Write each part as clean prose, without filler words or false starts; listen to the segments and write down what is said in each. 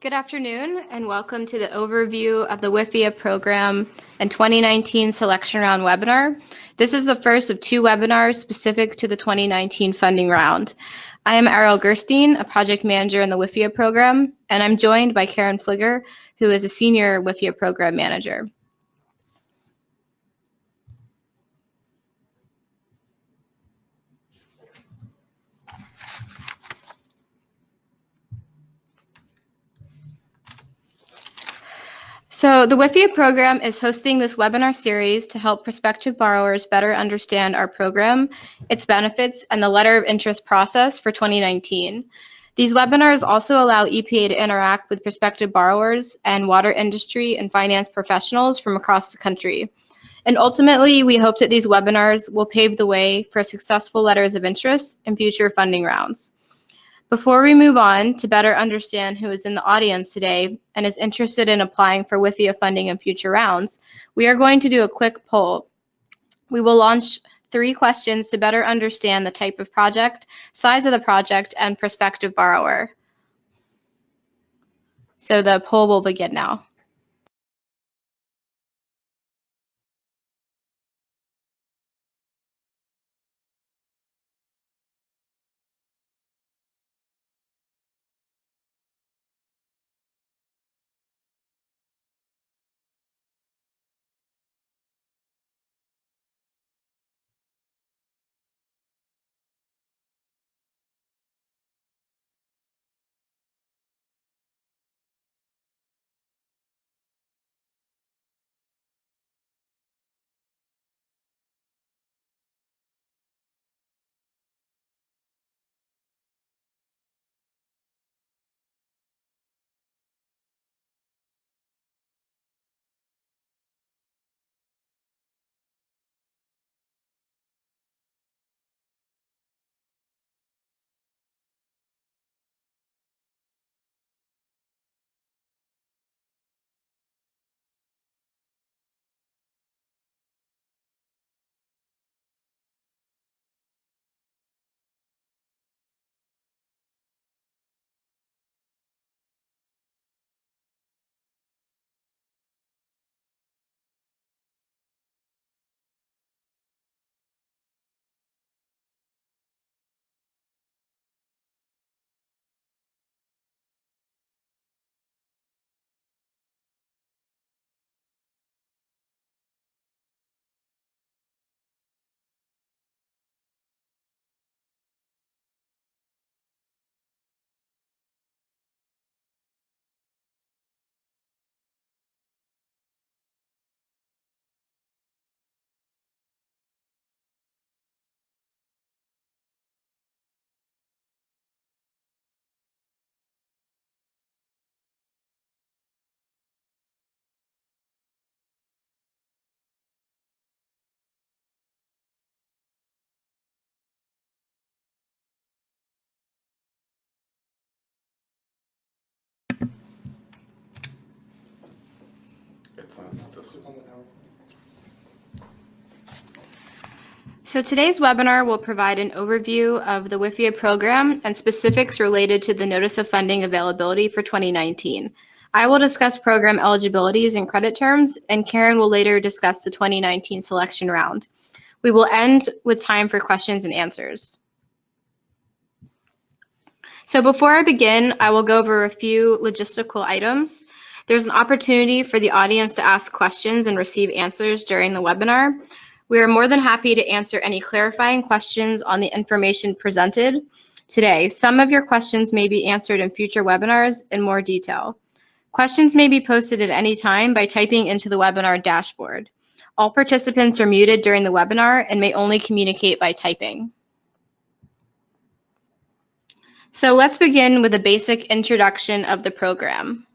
Good afternoon and welcome to the overview of the WIFIA program and 2019 selection round webinar. This is the first of two webinars specific to the 2019 funding round. I am Arielle Gerstein, a project manager in the WIFIA program, and I'm joined by Karen Fligger, who is a senior WIFIA program manager. So the WIFIA program is hosting this webinar series to help prospective borrowers better understand our program, its benefits, and the letter of interest process for 2019. These webinars also allow EPA to interact with prospective borrowers and water industry and finance professionals from across the country. And ultimately, we hope that these webinars will pave the way for successful letters of interest in future funding rounds. Before we move on to better understand who is in the audience today and is interested in applying for WIFIA funding in future rounds, we are going to do a quick poll. We will launch 3 questions to better understand the type of project, size of the project, and prospective borrower. So the poll will begin now. So today's webinar will provide an overview of the WIFIA program and specifics related to the Notice of Funding Availability for 2019. I will discuss program eligibilities and credit terms, and Karen will later discuss the 2019 selection round. We will end with time for questions and answers. So before I begin, I will go over a few logistical items. There's an opportunity for the audience to ask questions and receive answers during the webinar. We are more than happy to answer any clarifying questions on the information presented today. Some of your questions may be answered in future webinars in more detail. Questions may be posted at any time by typing into the webinar dashboard. All participants are muted during the webinar and may only communicate by typing. So let's begin with a basic introduction of the program.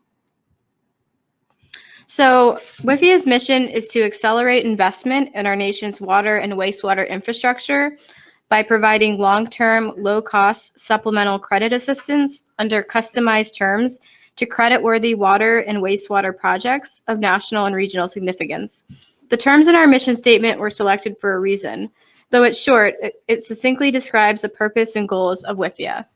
So WIFIA's mission is to accelerate investment in our nation's water and wastewater infrastructure by providing long-term, low-cost supplemental credit assistance under customized terms to credit-worthy water and wastewater projects of national and regional significance. The terms in our mission statement were selected for a reason. Though it's short, it succinctly describes the purpose and goals of WIFIA.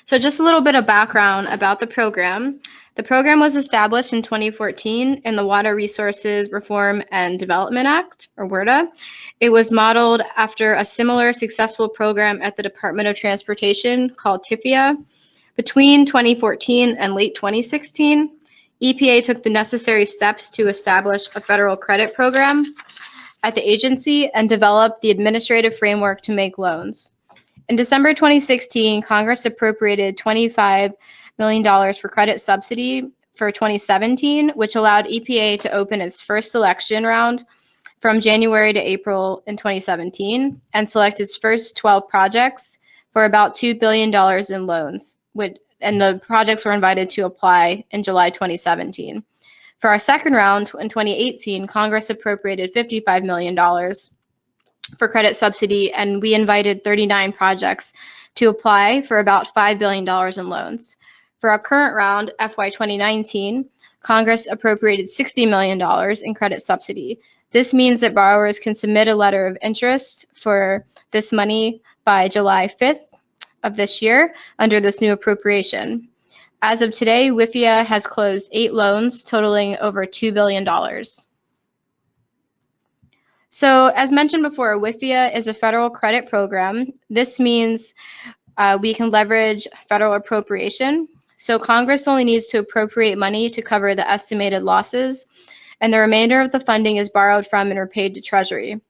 So just a little bit of background about the program. The program was established in 2014 in the Water Resources Reform and Development Act, or WRDA. It was modeled after a similar successful program at the Department of Transportation called WIFIA. Between 2014 and late 2016, EPA took the necessary steps to establish a federal credit program at the agency and develop the administrative framework to make loans. In December 2016, Congress appropriated $25 million for credit subsidy for 2017, which allowed EPA to open its first selection round from January to April in 2017 and select its first 12 projects for about $2 billion in loans, and the projects were invited to apply in July 2017. For our second round in 2018, Congress appropriated $55 million for credit subsidy, and we invited 39 projects to apply for about $5 billion in loans. For our current round, FY 2019, Congress appropriated $60 million in credit subsidy. This means that borrowers can submit a letter of interest for this money by July 5th of this year under this new appropriation. As of today, WIFIA has closed 8 loans totaling over $2 billion. So as mentioned before, WIFIA is a federal credit program. This means we can leverage federal appropriation. So Congress only needs to appropriate money to cover the estimated losses, and the remainder of the funding is borrowed from and repaid to Treasury.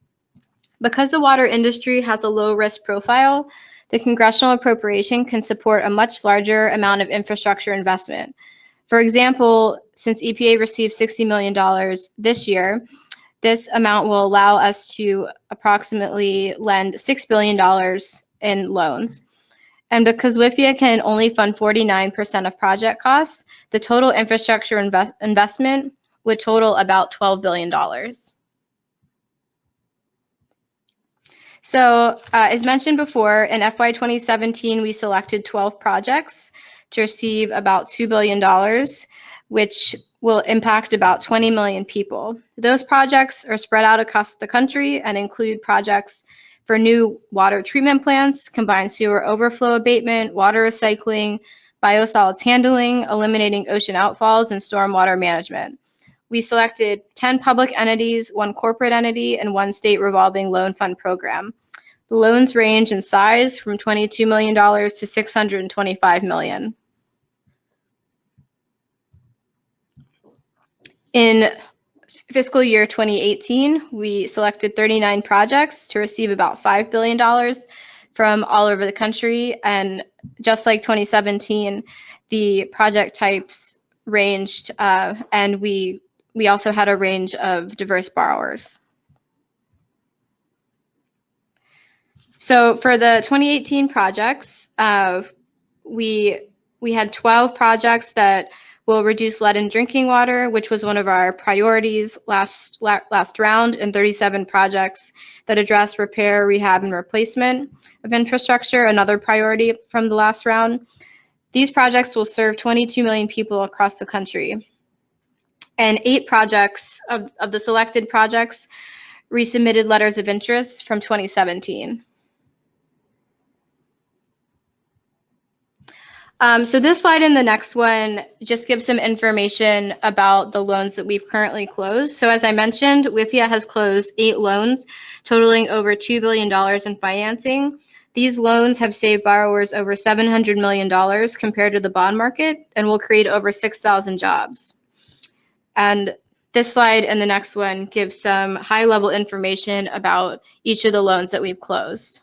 Because the water industry has a low risk profile, the congressional appropriation can support a much larger amount of infrastructure investment. For example, since EPA received $60 million this year, this amount will allow us to approximately lend $6 billion in loans. And because WIFIA can only fund 49% of project costs, the total infrastructure investment would total about $12 billion. So as mentioned before, in FY 2017, we selected 12 projects to receive about $2 billion, which will impact about 20 million people. Those projects are spread out across the country and include projects for new water treatment plants, combined sewer overflow abatement, water recycling, biosolids handling, eliminating ocean outfalls, and stormwater management. We selected 10 public entities, 1 corporate entity, and 1 state revolving loan fund program. The loans range in size from $22 million to $625 million. In fiscal year 2018, we selected 39 projects to receive about $5 billion from all over the country. And just like 2017, the project types ranged, and we also had a range of diverse borrowers. So for the 2018 projects, we had 12 projects that will reduce lead in drinking water, which was one of our priorities last round, and 37 projects that address repair, rehab, and replacement of infrastructure, another priority from the last round. These projects will serve 22 million people across the country. And 8 projects of the selected projects resubmitted letters of interest from 2017. So this slide and the next one just gives some information about the loans that we've currently closed. So as I mentioned, WIFIA has closed 8 loans totaling over $2 billion in financing. These loans have saved borrowers over $700 million compared to the bond market and will create over 6,000 jobs. And this slide and the next one gives some high-level information about each of the loans that we've closed.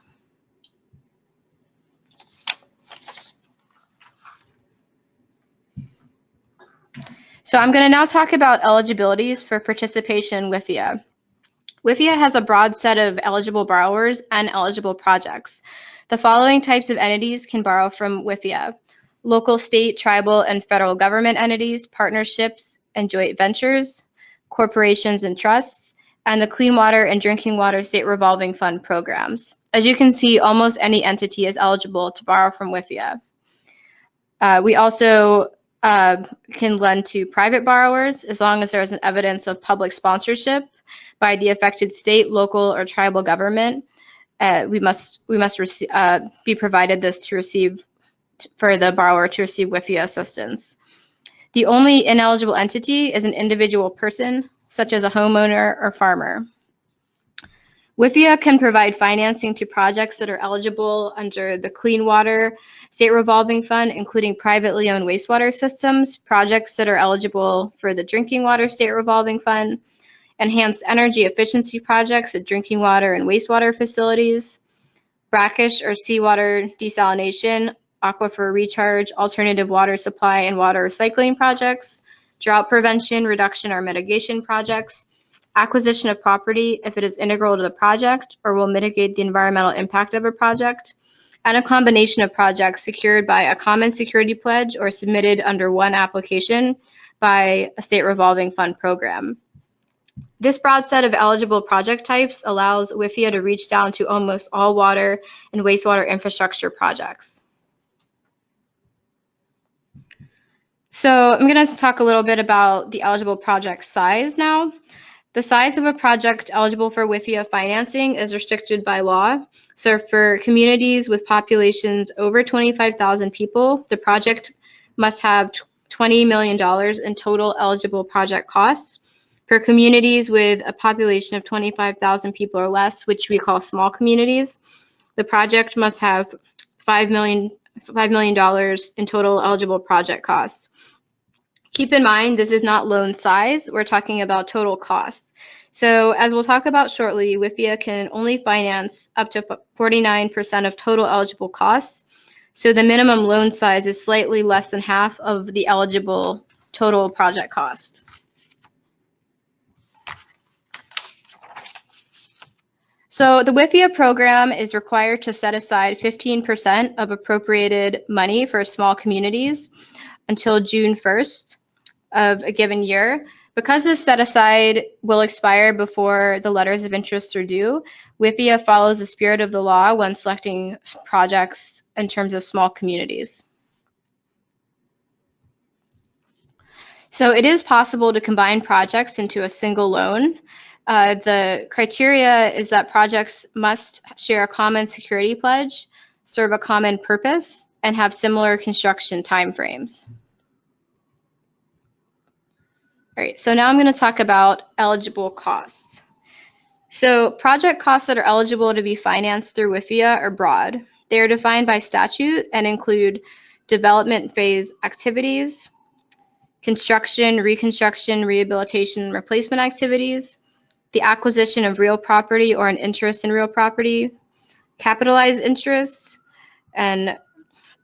So I'm going to now talk about eligibilities for participation in WIFIA. WIFIA has a broad set of eligible borrowers and eligible projects. The following types of entities can borrow from WIFIA: local, state, tribal, and federal government entities, partnerships and joint ventures, corporations and trusts, and the Clean Water and Drinking Water State Revolving Fund programs. As you can see, almost any entity is eligible to borrow from WIFIA. We also can lend to private borrowers as long as there is an evidence of public sponsorship by the affected state, local, or tribal government. We must be provided this to receive for the borrower to receive WIFIA assistance. The only ineligible entity is an individual person, such as a homeowner or farmer. WIFIA can provide financing to projects that are eligible under the Clean Water State Revolving Fund, including privately owned wastewater systems, projects that are eligible for the Drinking Water State Revolving Fund, enhanced energy efficiency projects at drinking water and wastewater facilities, brackish or seawater desalination, aquifer recharge, alternative water supply and water recycling projects, drought prevention, reduction, or mitigation projects, acquisition of property if it is integral to the project or will mitigate the environmental impact of a project, and a combination of projects secured by a common security pledge or submitted under one application by a state revolving fund program. This broad set of eligible project types allows WIFIA to reach down to almost all water and wastewater infrastructure projects. So I'm going to talk a little bit about the eligible project size now. The size of a project eligible for WIFIA financing is restricted by law. So for communities with populations over 25,000 people, the project must have $20 million in total eligible project costs. For communities with a population of 25,000 people or less, which we call small communities, the project must have $5 million in total eligible project costs. Keep in mind, this is not loan size. We're talking about total costs. So as we'll talk about shortly, WIFIA can only finance up to 49% of total eligible costs. So the minimum loan size is slightly less than half of the eligible total project cost. So the WIFIA program is required to set aside 15% of appropriated money for small communities until June 1st of a given year. Because this set aside will expire before the letters of interest are due, WIFIA follows the spirit of the law when selecting projects in terms of small communities. So it is possible to combine projects into a single loan. The criteria is that projects must share a common security pledge, serve a common purpose, and have similar construction timeframes. All right, so now I'm going to talk about eligible costs. So project costs that are eligible to be financed through WIFIA are broad. They are defined by statute and include development phase activities, construction, reconstruction, rehabilitation, and replacement activities, the acquisition of real property or an interest in real property, capitalized interest, and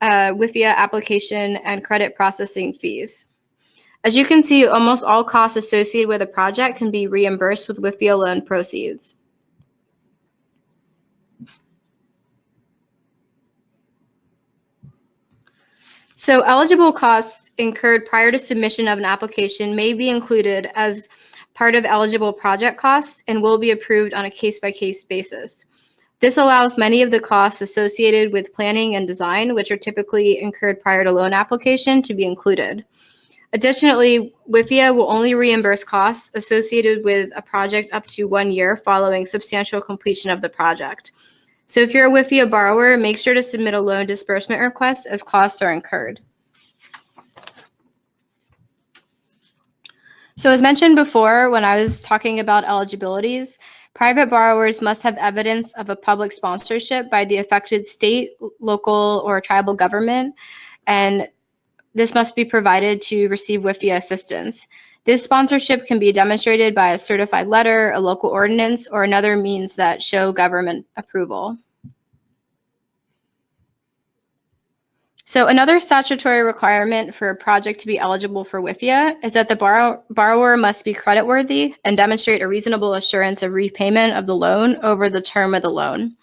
WIFIA application and credit processing fees. As you can see, almost all costs associated with a project can be reimbursed with WIFIA loan proceeds. So eligible costs incurred prior to submission of an application may be included as part of eligible project costs and will be approved on a case-by-case basis. This allows many of the costs associated with planning and design, which are typically incurred prior to loan application, to be included. Additionally, WIFIA will only reimburse costs associated with a project up to 1 year following substantial completion of the project. So if you're a WIFIA borrower, make sure to submit a loan disbursement request as costs are incurred. So as mentioned before, when I was talking about eligibilities, private borrowers must have evidence of a public sponsorship by the affected state, local, or tribal government, and this must be provided to receive WIFIA assistance. This sponsorship can be demonstrated by a certified letter, a local ordinance, or another means that show government approval. So another statutory requirement for a project to be eligible for WIFIA is that the borrower must be creditworthy and demonstrate a reasonable assurance of repayment of the loan over the term of the loan.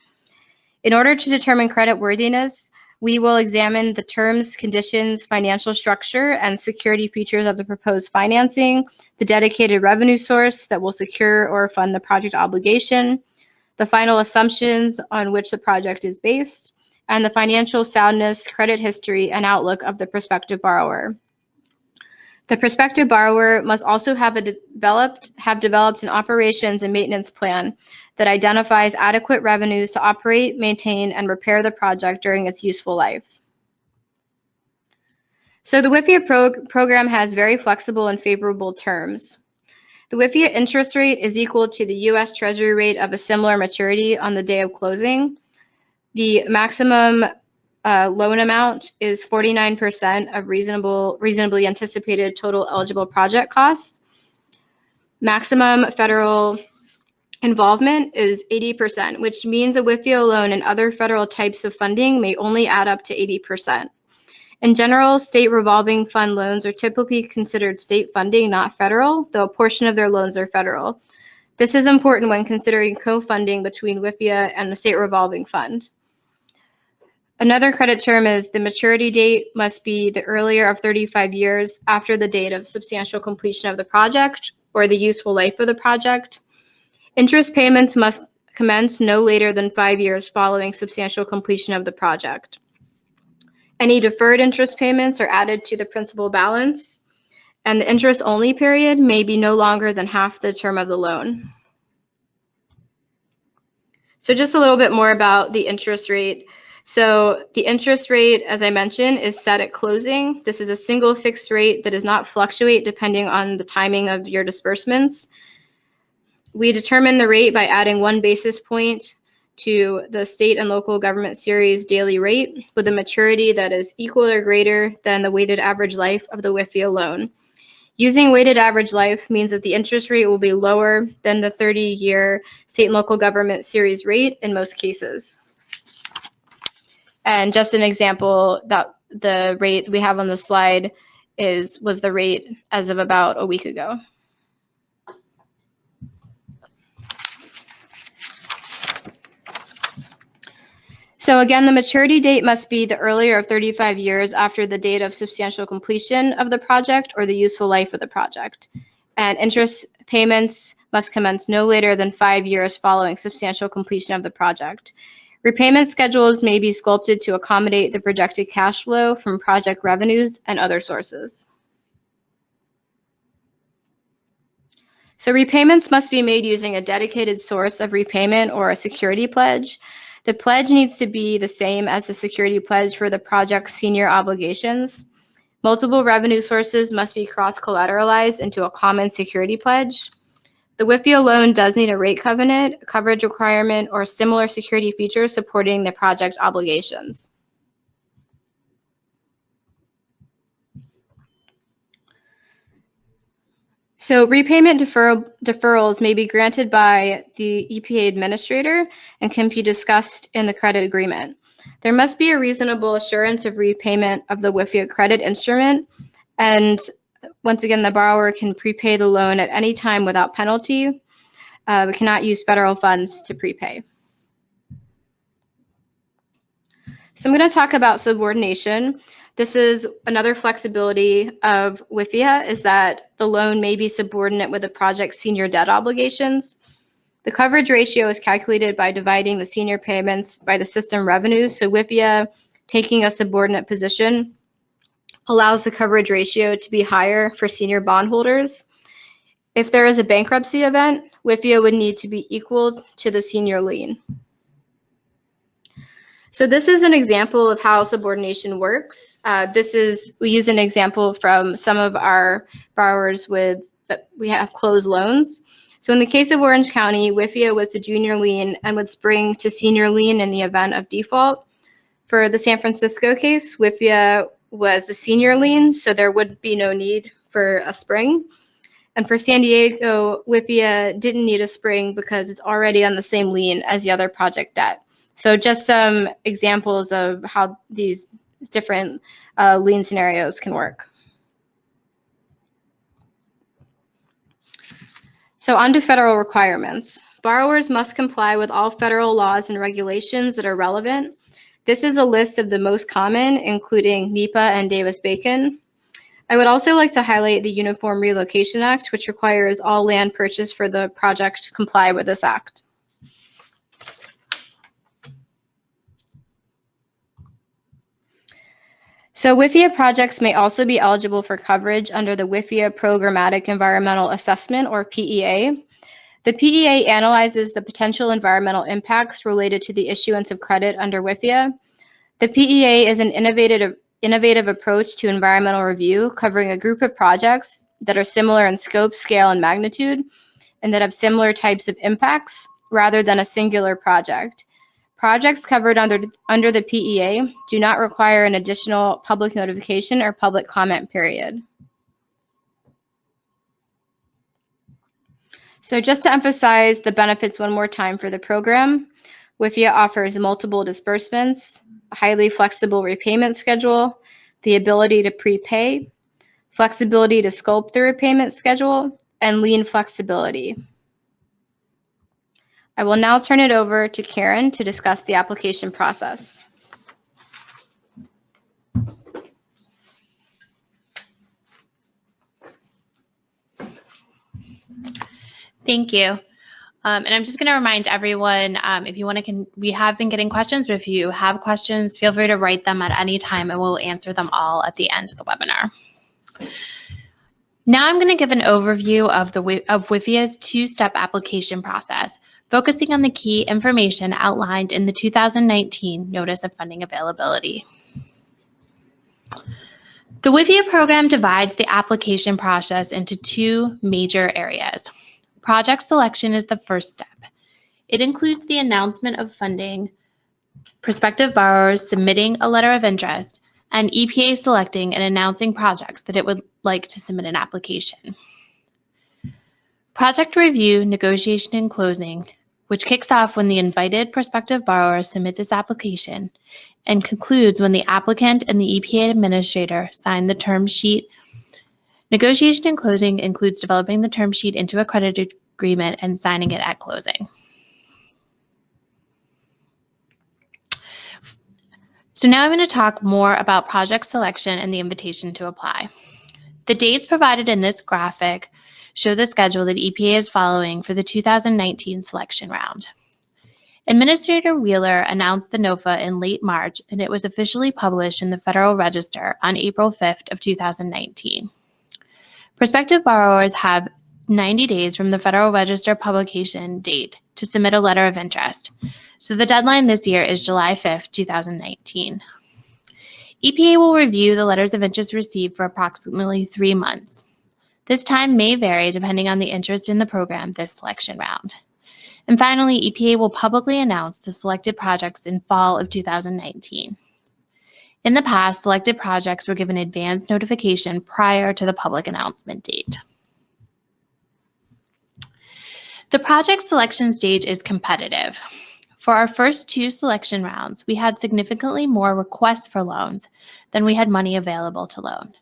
In order to determine creditworthiness, we will examine the terms, conditions, financial structure, and security features of the proposed financing, the dedicated revenue source that will secure or fund the project obligation, the final assumptions on which the project is based, and the financial soundness, credit history, and outlook of the prospective borrower. The prospective borrower must also have developed an operations and maintenance plan that identifies adequate revenues to operate, maintain, and repair the project during its useful life. So the WIFIA program has very flexible and favorable terms. The WIFIA interest rate is equal to the U.S. Treasury rate of a similar maturity on the day of closing. The maximum loan amount is 49% of reasonably anticipated total eligible project costs. Maximum federal involvement is 80%, which means a WIFIA loan and other federal types of funding may only add up to 80%. In general, state revolving fund loans are typically considered state funding, not federal, though a portion of their loans are federal. This is important when considering co-funding between WIFIA and the state revolving fund. Another credit term is the maturity date must be the earlier of 35 years after the date of substantial completion of the project or the useful life of the project. Interest payments must commence no later than 5 years following substantial completion of the project. Any deferred interest payments are added to the principal balance, and the interest-only period may be no longer than half the term of the loan. So just a little bit more about the interest rate. So the interest rate, as I mentioned, is set at closing. This is a single fixed rate that does not fluctuate depending on the timing of your disbursements. We determine the rate by adding 1 basis point to the state and local government series daily rate with a maturity that is equal or greater than the weighted average life of the WIFIA loan. Using weighted average life means that the interest rate will be lower than the 30-year state and local government series rate in most cases. And just an example, that the rate we have on the slide was the rate as of about a week ago. So again, the maturity date must be the earlier of 35 years after the date of substantial completion of the project or the useful life of the project. And interest payments must commence no later than 5 years following substantial completion of the project. Repayment schedules may be sculpted to accommodate the projected cash flow from project revenues and other sources. So repayments must be made using a dedicated source of repayment or a security pledge. The pledge needs to be the same as the security pledge for the project's senior obligations. Multiple revenue sources must be cross-collateralized into a common security pledge. The WIFIA loan does need a rate covenant, a coverage requirement, or similar security features supporting the project obligations. So repayment deferrals may be granted by the EPA administrator and can be discussed in the credit agreement. There must be a reasonable assurance of repayment of the WIFIA credit instrument, and once again, the borrower can prepay the loan at any time without penalty. We cannot use federal funds to prepay. So I'm going to talk about subordination. This is another flexibility of WIFIA, is that the loan may be subordinate with the project's senior debt obligations. The coverage ratio is calculated by dividing the senior payments by the system revenues. So WIFIA, taking a subordinate position, allows the coverage ratio to be higher for senior bondholders. If there is a bankruptcy event, WIFIA would need to be equal to the senior lien. So this is an example of how subordination works. We use an example from some of our borrowers we have closed loans. So in the case of Orange County, WIFIA was the junior lien and would spring to senior lien in the event of default. For the San Francisco case, WIFIA was the senior lien, so there would be no need for a spring. And for San Diego, WIFIA didn't need a spring because it's already on the same lien as the other project debt. So just some examples of how these different lien scenarios can work. So on to federal requirements. Borrowers must comply with all federal laws and regulations that are relevant. This is a list of the most common, including NEPA and Davis-Bacon. I would also like to highlight the Uniform Relocation Act, which requires all land purchased for the project to comply with this act. So WIFIA projects may also be eligible for coverage under the WIFIA Programmatic Environmental Assessment, or PEA. The PEA analyzes the potential environmental impacts related to the issuance of credit under WIFIA. The PEA is an innovative approach to environmental review, covering a group of projects that are similar in scope, scale, and magnitude, and that have similar types of impacts, rather than a singular project. Projects covered under the PEA do not require an additional public notification or public comment period. So just to emphasize the benefits one more time for the program, WIFIA offers multiple disbursements, a highly flexible repayment schedule, the ability to prepay, flexibility to sculpt the repayment schedule, and lien flexibility. I will now turn it over to Karen to discuss the application process. Thank you. And I'm just going to remind everyone, if you want to, we have been getting questions, but if you have questions, feel free to write them at any time and we'll answer them all at the end of the webinar. Now I'm going to give an overview of WIFIA's two-step application process, focusing on the key information outlined in the 2019 Notice of Funding Availability. The WIFIA program divides the application process into two major areas. Project selection is the first step. It includes the announcement of funding, prospective borrowers submitting a letter of interest, and EPA selecting and announcing projects that it would like to submit an application. Project review, negotiation, and closing, which kicks off when the invited prospective borrower submits its application and concludes when the applicant and the EPA administrator sign the term sheet. Negotiation and closing includes developing the term sheet into a credit agreement and signing it at closing. So now I'm going to talk more about project selection and the invitation to apply. The dates provided in this graphic show the schedule that EPA is following for the 2019 selection round. Administrator Wheeler announced the NOFA in late March, and it was officially published in the Federal Register on April 5th of 2019. Prospective borrowers have 90 days from the Federal Register publication date to submit a letter of interest. So the deadline this year is July 5th, 2019. EPA will review the letters of interest received for approximately 3 months. This time may vary depending on the interest in the program this selection round. And finally, EPA will publicly announce the selected projects in fall of 2019. In the past, selected projects were given advance notification prior to the public announcement date. The project selection stage is competitive. For our first two selection rounds, we had significantly more requests for loans than we had money available to loan.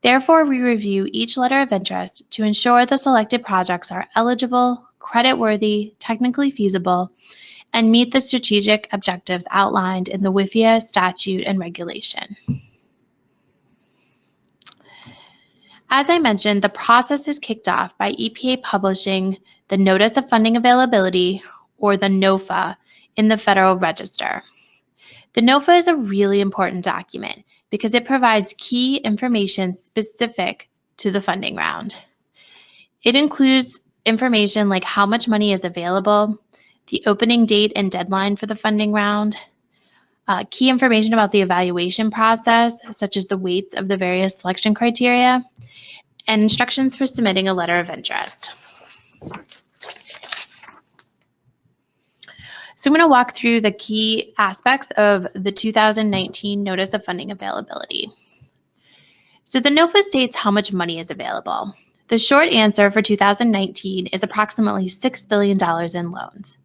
Therefore, we review each letter of interest to ensure the selected projects are eligible, creditworthy, technically feasible, and meet the strategic objectives outlined in the WIFIA statute and regulation. As I mentioned, the process is kicked off by EPA publishing the Notice of Funding Availability, or the NOFA, in the Federal Register. The NOFA is a really important document because it provides key information specific to the funding round. It includes information like how much money is available, the opening date and deadline for the funding round, key information about the evaluation process, such as the weights of the various selection criteria, and instructions for submitting a letter of interest. So I'm going to walk through the key aspects of the 2019 Notice of Funding Availability. So the NOFA states how much money is available. The short answer for 2019 is approximately $6 billion in loans.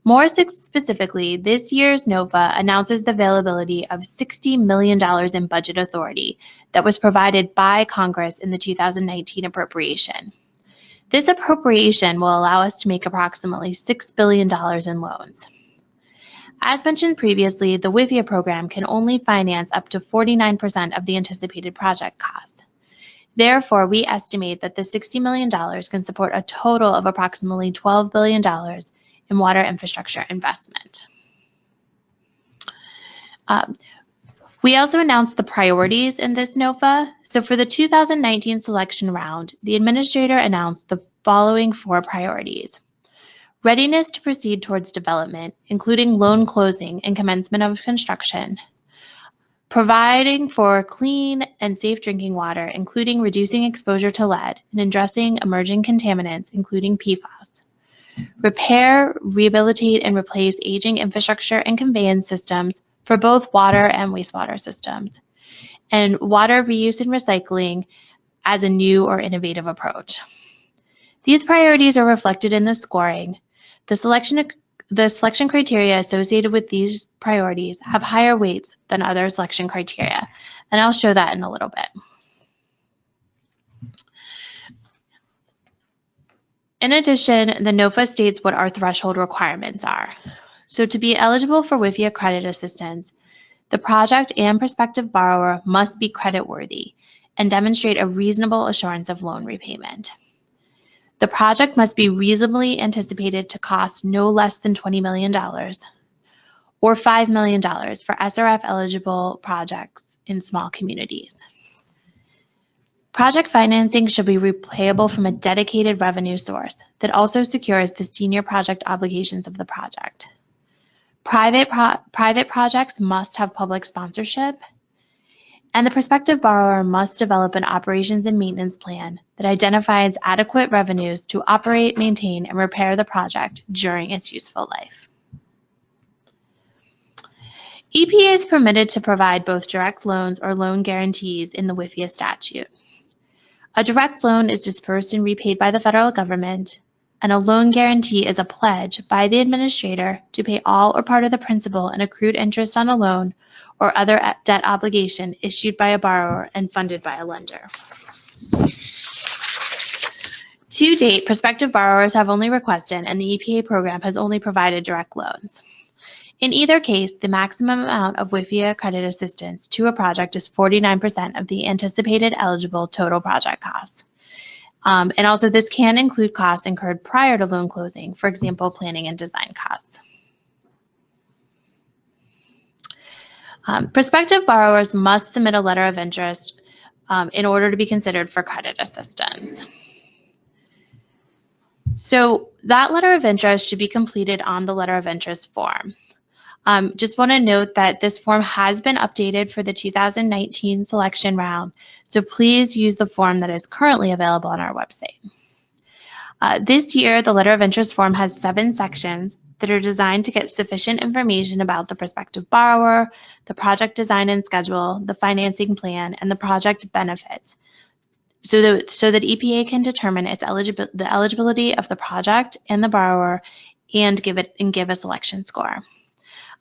More specifically, this year's NOFA announces the availability of $60 million in budget authority that was provided by Congress in the 2019 appropriation. This appropriation will allow us to make approximately $6 billion in loans. As mentioned previously, the WIFIA program can only finance up to 49% of the anticipated project cost. Therefore, we estimate that the $60 million can support a total of approximately $12 billion in water infrastructure investment. We also announced the priorities in this NOFA. So for the 2019 selection round, the administrator announced the following 4 priorities. Readiness to proceed towards development, including loan closing and commencement of construction. providing for clean and safe drinking water, including reducing exposure to lead and addressing emerging contaminants, including PFAS. Repair, rehabilitate, and replace aging infrastructure and conveyance systems for both water and wastewater systems. And water reuse and recycling as a new or innovative approach. These priorities are reflected in the scoring. The selection criteria associated with these priorities have higher weights than other selection criteria, and I'll show that in a little bit. In addition, the NOFA states what our threshold requirements are. So to be eligible for WIFIA credit assistance, the project and prospective borrower must be creditworthy and demonstrate a reasonable assurance of loan repayment. The project must be reasonably anticipated to cost no less than $20 million or $5 million for SRF eligible projects in small communities. Project financing should be repayable from a dedicated revenue source that also secures the senior project obligations of the project. Private projects must have public sponsorship, and the prospective borrower must develop an operations and maintenance plan that identifies adequate revenues to operate, maintain, and repair the project during its useful life. EPA is permitted to provide both direct loans or loan guarantees in the WIFIA statute. A direct loan is dispersed and repaid by the federal government, and a loan guarantee is a pledge by the administrator to pay all or part of the principal and accrued interest on a loan or other debt obligation issued by a borrower and funded by a lender. To date, prospective borrowers have only requested, and the EPA program has only provided direct loans. In either case, the maximum amount of WIFIA credit assistance to a project is 49% of the anticipated eligible total project costs. And also this can include costs incurred prior to loan closing, for example, planning and design costs. Prospective borrowers must submit a letter of interest in order to be considered for credit assistance. So that letter of interest should be completed on the letter of interest form. Just want to note that this form has been updated for the 2019 selection round, so please use the form that is currently available on our website. This year, the letter of interest form has 7 sections that are designed to get sufficient information about the prospective borrower, the project design and schedule, the financing plan, and the project benefits, so that EPA can determine the eligibility of the project and the borrower and give a selection score.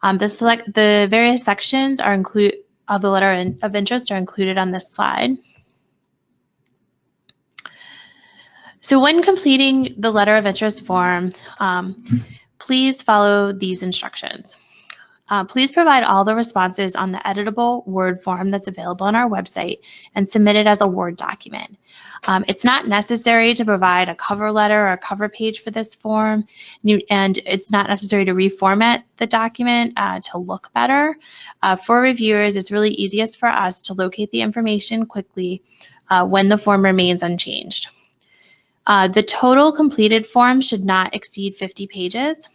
The various sections of the letter of interest are included on this slide. So when completing the letter of interest form, please follow these instructions. Please provide all the responses on the editable Word form that's available on our website and submit it as a Word document. It's not necessary to provide a cover letter or a cover page for this form, and it's not necessary to reformat the document to look better. For reviewers, it's really easiest for us to locate the information quickly when the form remains unchanged. The total completed form should not exceed 50 pages.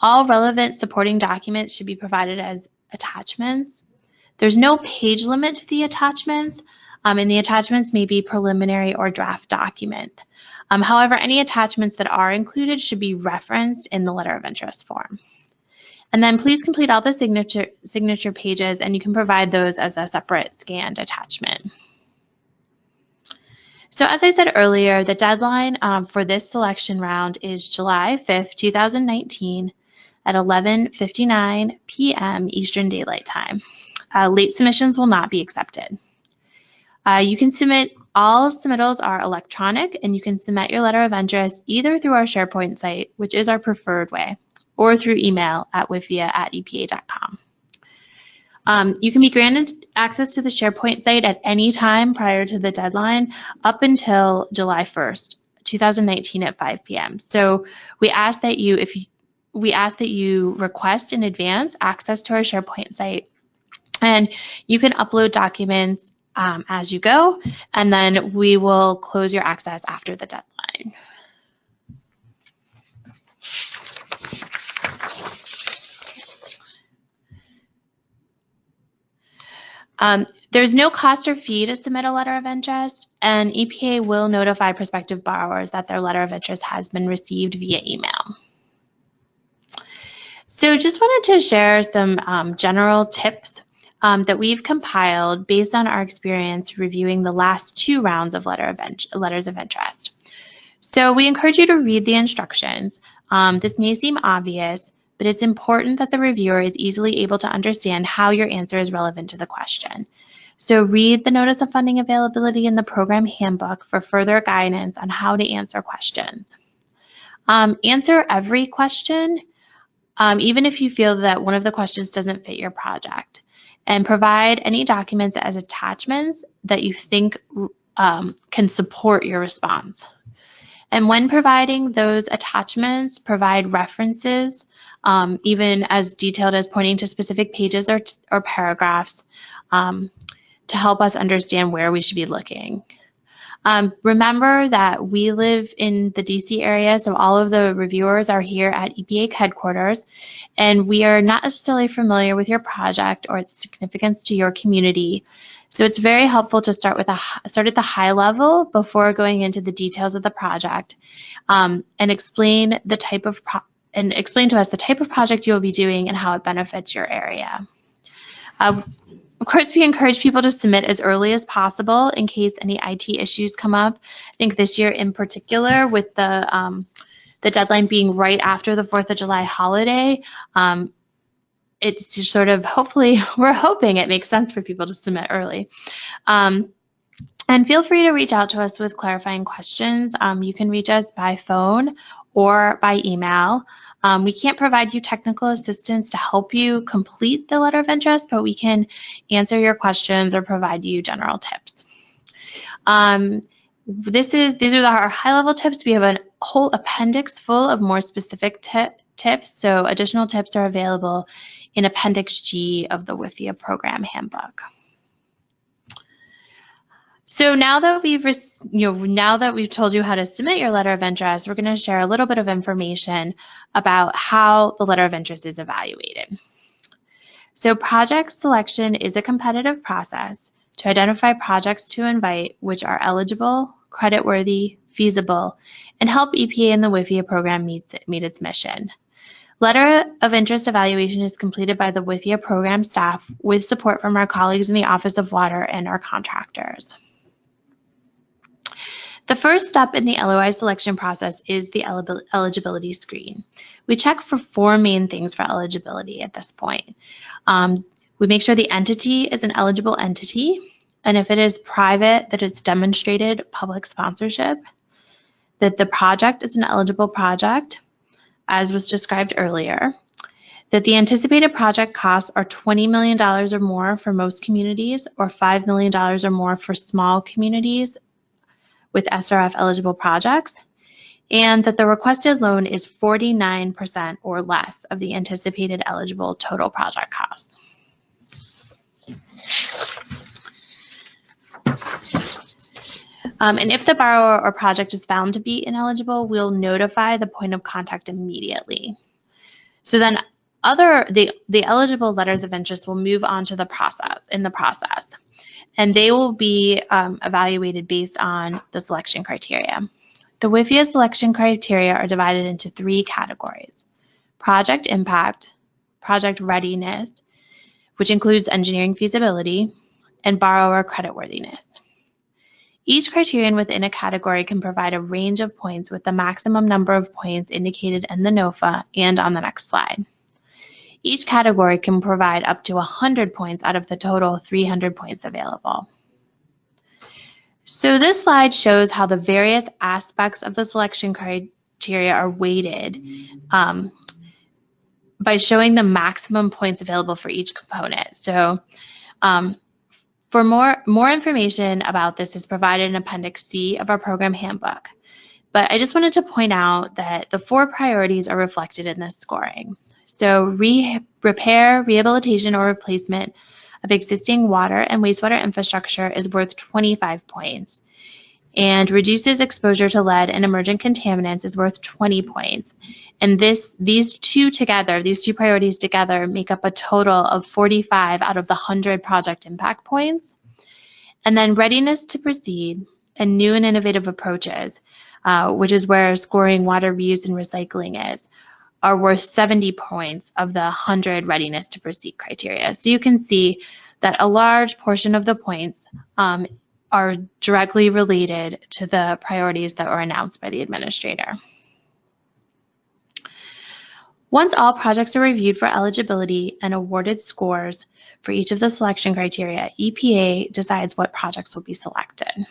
All relevant supporting documents should be provided as attachments. There's no page limit to the attachments, and the attachments may be preliminary or draft document. However, any attachments that are included should be referenced in the letter of interest form. And then please complete all the signature pages, and you can provide those as a separate scanned attachment. So as I said earlier, the deadline for this selection round is July 5th, 2019 at 11:59 p.m. Eastern Daylight Time. Late submissions will not be accepted. You can submit, all submittals are electronic, and you can submit your letter of interest either through our SharePoint site, which is our preferred way, or through email at wifia@epa.com. You can be granted access to the SharePoint site at any time prior to the deadline up until July 1st, 2019 at 5 p.m. So we ask that you request in advance access to our SharePoint site, and you can upload documents as you go, and then we will close your access after the deadline. There's no cost or fee to submit a letter of interest, and EPA will notify prospective borrowers that their letter of interest has been received via email. So just wanted to share some general tips that we've compiled based on our experience reviewing the last 2 rounds of letters of interest. So we encourage you to read the instructions. This may seem obvious, but it's important that the reviewer is easily able to understand how your answer is relevant to the question. So read the Notice of Funding Availability in the Program Handbook for further guidance on how to answer questions. Answer every question, even if you feel that one of the questions doesn't fit your project, and provide any documents as attachments that you think can support your response. And when providing those attachments, provide references, even as detailed as pointing to specific pages or paragraphs to help us understand where we should be looking. Remember that we live in the DC area, so all of the reviewers are here at EPA headquarters, and we are not necessarily familiar with your project or its significance to your community. So it's very helpful to start at the high level before going into the details of the project, and explain to us the type of project you will be doing and how it benefits your area. Of course, we encourage people to submit as early as possible in case any IT issues come up. I think this year in particular, with the deadline being right after the 4th of July holiday, it's just sort of, hopefully, we're hoping it makes sense for people to submit early. And feel free to reach out to us with clarifying questions. You can reach us by phone or by email. We can't provide you technical assistance to help you complete the letter of interest, but we can answer your questions or provide you general tips. These are our high-level tips. We have a whole appendix full of more specific tips, so additional tips are available in Appendix G of the WIFIA Program Handbook. So now that we've told you how to submit your letter of interest, we're going to share a little bit of information about how the letter of interest is evaluated. So project selection is a competitive process to identify projects to invite which are eligible, creditworthy, feasible, and help EPA and the WIFIA program meet its mission. Letter of interest evaluation is completed by the WIFIA program staff with support from our colleagues in the Office of Water and our contractors. The first step in the LOI selection process is the eligibility screen. We check for 4 main things for eligibility at this point. We make sure the entity is an eligible entity, and if it is private, that it's demonstrated public sponsorship, that the project is an eligible project, as was described earlier, that the anticipated project costs are $20 million or more for most communities, or $5 million or more for small communities with SRF eligible projects, and that the requested loan is 49% or less of the anticipated eligible total project costs. And if the borrower or project is found to be ineligible, we'll notify the point of contact immediately. So then the eligible letters of interest will move on to the process, and they will be evaluated based on the selection criteria. The WIFIA selection criteria are divided into 3 categories: project impact, project readiness, which includes engineering feasibility, and borrower creditworthiness. Each criterion within a category can provide a range of points, with the maximum number of points indicated in the NOFA and on the next slide. Each category can provide up to 100 points out of the total 300 points available. So this slide shows how the various aspects of the selection criteria are weighted by showing the maximum points available for each component. So for more information about this is provided in Appendix C of our program handbook. But I just wanted to point out that the 4 priorities are reflected in this scoring. So repair, rehabilitation, or replacement of existing water and wastewater infrastructure is worth 25 points. and reduces exposure to lead and emergent contaminants is worth 20 points. And these two priorities together make up a total of 45 out of the 100 project impact points. And then readiness to proceed and new and innovative approaches, which is where scoring water reuse and recycling is, are worth 70 points of the 100 readiness to proceed criteria. So you can see that a large portion of the points are directly related to the priorities that were announced by the administrator. Once all projects are reviewed for eligibility and awarded scores for each of the selection criteria, EPA decides what projects will be selected.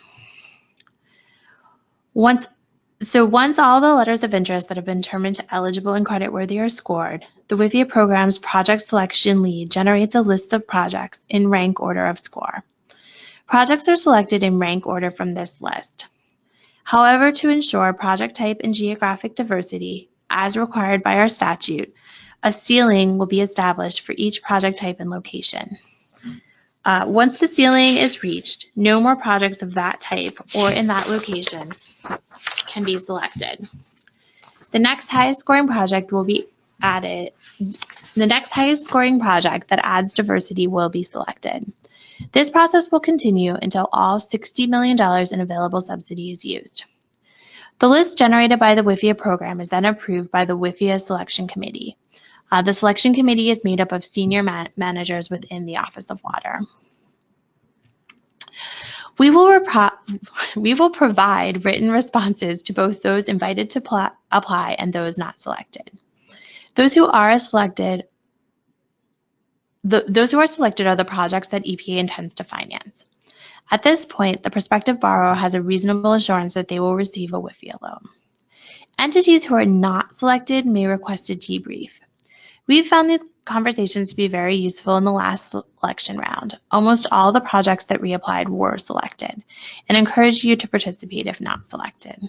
Once all the letters of interest that have been determined to eligible and creditworthy are scored, the WIFIA program's project selection lead generates a list of projects in rank order of score. Projects are selected in rank order from this list. However, to ensure project type and geographic diversity, as required by our statute, a ceiling will be established for each project type and location. Once the ceiling is reached, no more projects of that type or in that location can be selected. The next highest scoring project will be added. The next highest scoring project that adds diversity will be selected. This process will continue until all $60 million in available subsidy is used. The list generated by the WIFIA program is then approved by the WIFIA Selection Committee. The Selection Committee is made up of senior managers within the Office of Water. We will provide written responses to both those invited to apply and those not selected. Those who are selected are the projects that EPA intends to finance. At this point, the prospective borrower has a reasonable assurance that they will receive a WIFIA loan. Entities who are not selected may request a debrief. We've found these conversations to be very useful in the last selection round. Almost all the projects that reapplied were selected, and encourage you to participate if not selected.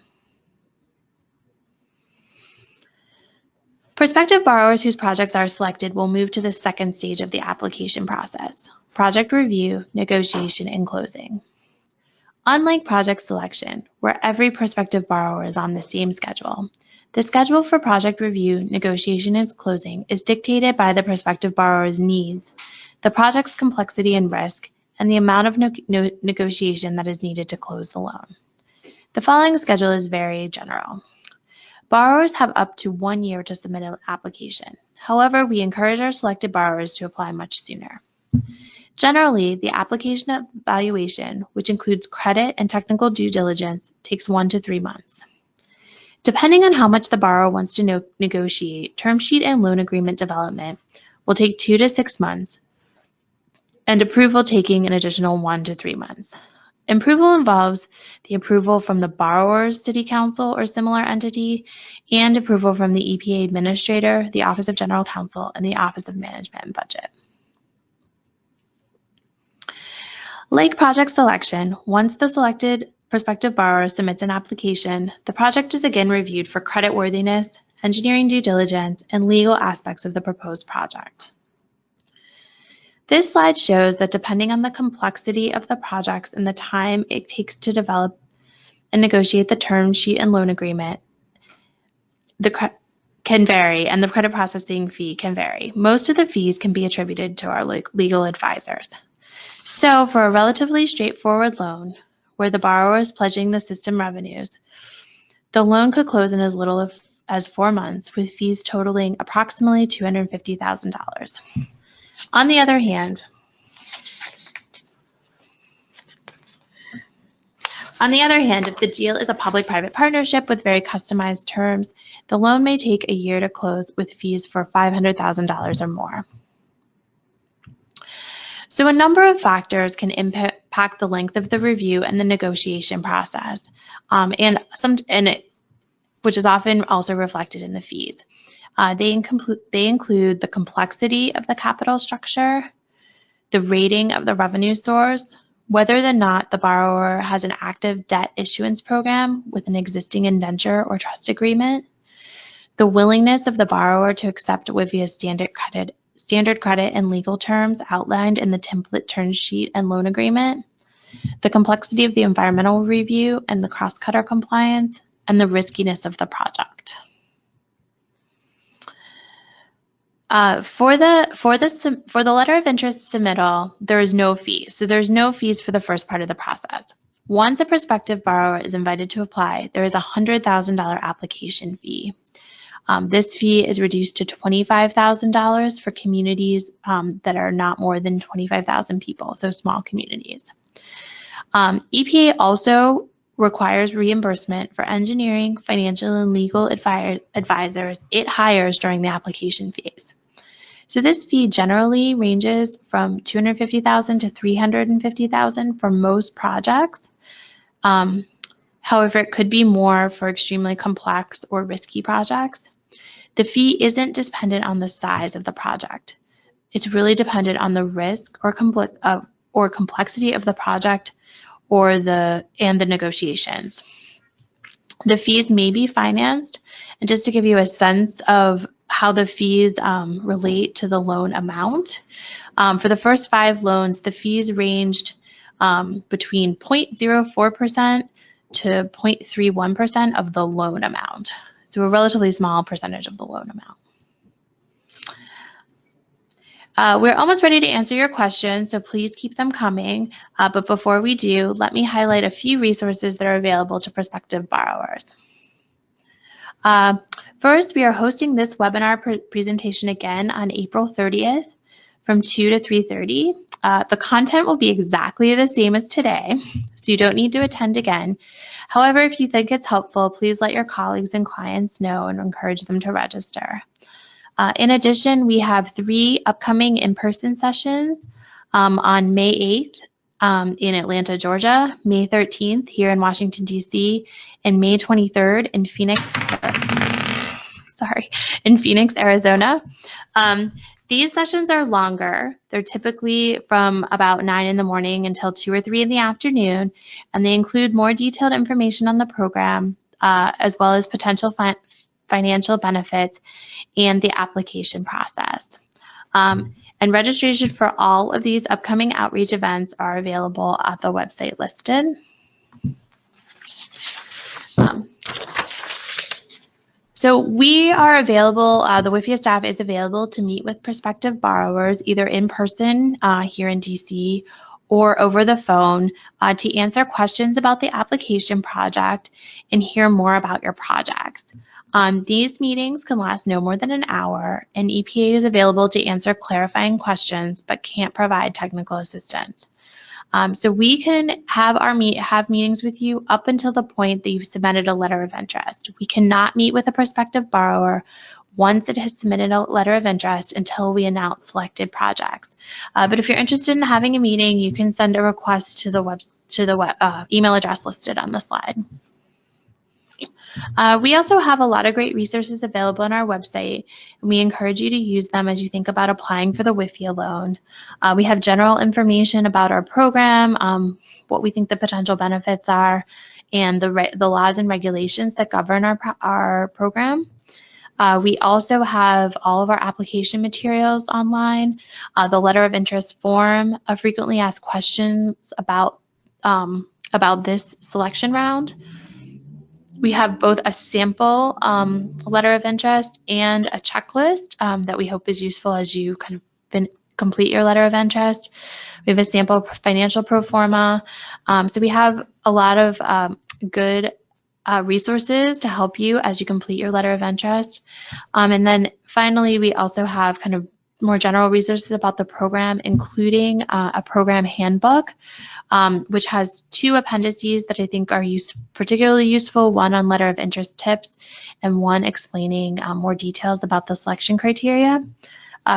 Prospective borrowers whose projects are selected will move to the second stage of the application process: project review, negotiation, and closing. Unlike project selection, where every prospective borrower is on the same schedule, the schedule for project review, negotiation, and closing is dictated by the prospective borrower's needs, the project's complexity and risk, and the amount of negotiation that is needed to close the loan. The following schedule is very general. Borrowers have up to 1 year to submit an application. However, we encourage our selected borrowers to apply much sooner. Generally, the application evaluation, which includes credit and technical due diligence, takes 1 to 3 months. Depending on how much the borrower wants to negotiate, term sheet and loan agreement development will take 2 to 6 months, and approval taking an additional 1 to 3 months. Approval involves the approval from the borrower's city council or similar entity, and approval from the EPA administrator, the Office of General Counsel, and the Office of Management and Budget. Like project selection, once the selected prospective borrower submits an application, the project is again reviewed for creditworthiness, engineering due diligence, and legal aspects of the proposed project. This slide shows that depending on the complexity of the projects and the time it takes to develop and negotiate the term sheet and loan agreement, can vary, and the credit processing fee can vary. Most of the fees can be attributed to our legal advisors. So for a relatively straightforward loan, where the borrower is pledging the system revenues, the loan could close in as little as 4 months, with fees totaling approximately $250,000. On the other hand, if the deal is a public-private partnership with very customized terms, the loan may take a year to close with fees for $500,000 or more. So a number of factors can impact the length of the review and the negotiation process, which is often also reflected in the fees. They include the complexity of the capital structure, the rating of the revenue source, whether or not the borrower has an active debt issuance program with an existing indenture or trust agreement, the willingness of the borrower to accept WIFIA's standard credit and legal terms outlined in the template term sheet and loan agreement, the complexity of the environmental review and the cross-cutter compliance, and the riskiness of the project. For the letter of interest submittal, there is no fee. So there's no fees for the first part of the process. Once a prospective borrower is invited to apply, there is a $100,000 application fee. This fee is reduced to $25,000 for communities that are not more than 25,000 people, so small communities. EPA also requires reimbursement for engineering, financial, and legal advisors it hires during the application phase. So this fee generally ranges from $250,000 to $350,000 for most projects. However, it could be more for extremely complex or risky projects. The fee isn't dependent on the size of the project. It's really dependent on the risk or complexity of the project and the negotiations. The fees may be financed, and just to give you a sense of how the fees relate to the loan amount, for the first 5 loans, the fees ranged between 0.04% to 0.31% of the loan amount. So a relatively small percentage of the loan amount. We're almost ready to answer your questions, so please keep them coming. But before we do, let me highlight a few resources that are available to prospective borrowers. First, we are hosting this webinar presentation again on April 30th from 2 to 3:30. The content will be exactly the same as today, so you don't need to attend again. However, if you think it's helpful, please let your colleagues and clients know and encourage them to register. In addition, we have 3 upcoming in-person sessions on May 8th in Atlanta, Georgia, May 13th here in Washington, D.C., and May 23rd in Phoenix, Arizona. These sessions are longer. They're typically from about 9 in the morning until 2 or 3 in the afternoon, and they include more detailed information on the program, as well as potential financial benefits and the application process. And registration for all of these upcoming outreach events are available at the website listed. So we are available, the WIFIA staff is available to meet with prospective borrowers either in person here in DC or over the phone to answer questions about the application project and hear more about your projects. These meetings can last no more than an hour, and EPA is available to answer clarifying questions but can't provide technical assistance. So we can have meetings with you up until the point that you've submitted a letter of interest. We cannot meet with a prospective borrower once it has submitted a letter of interest until we announce selected projects. But if you're interested in having a meeting, you can send a request to the email address listed on the slide. We also have a lot of great resources available on our website, and we encourage you to use them as you think about applying for the WIFIA loan. We have general information about our program, what we think the potential benefits are, and the laws and regulations that govern our program. We also have all of our application materials online, the letter of interest form, frequently asked questions about this selection round. We have both a sample letter of interest and a checklist that we hope is useful as you kind of complete your letter of interest. We have a sample financial pro forma. So we have a lot of good resources to help you as you complete your letter of interest. And then finally, we also have kind of more general resources about the program, including a program handbook, which has 2 appendices that I think are particularly useful, one on letter of interest tips and one explaining more details about the selection criteria.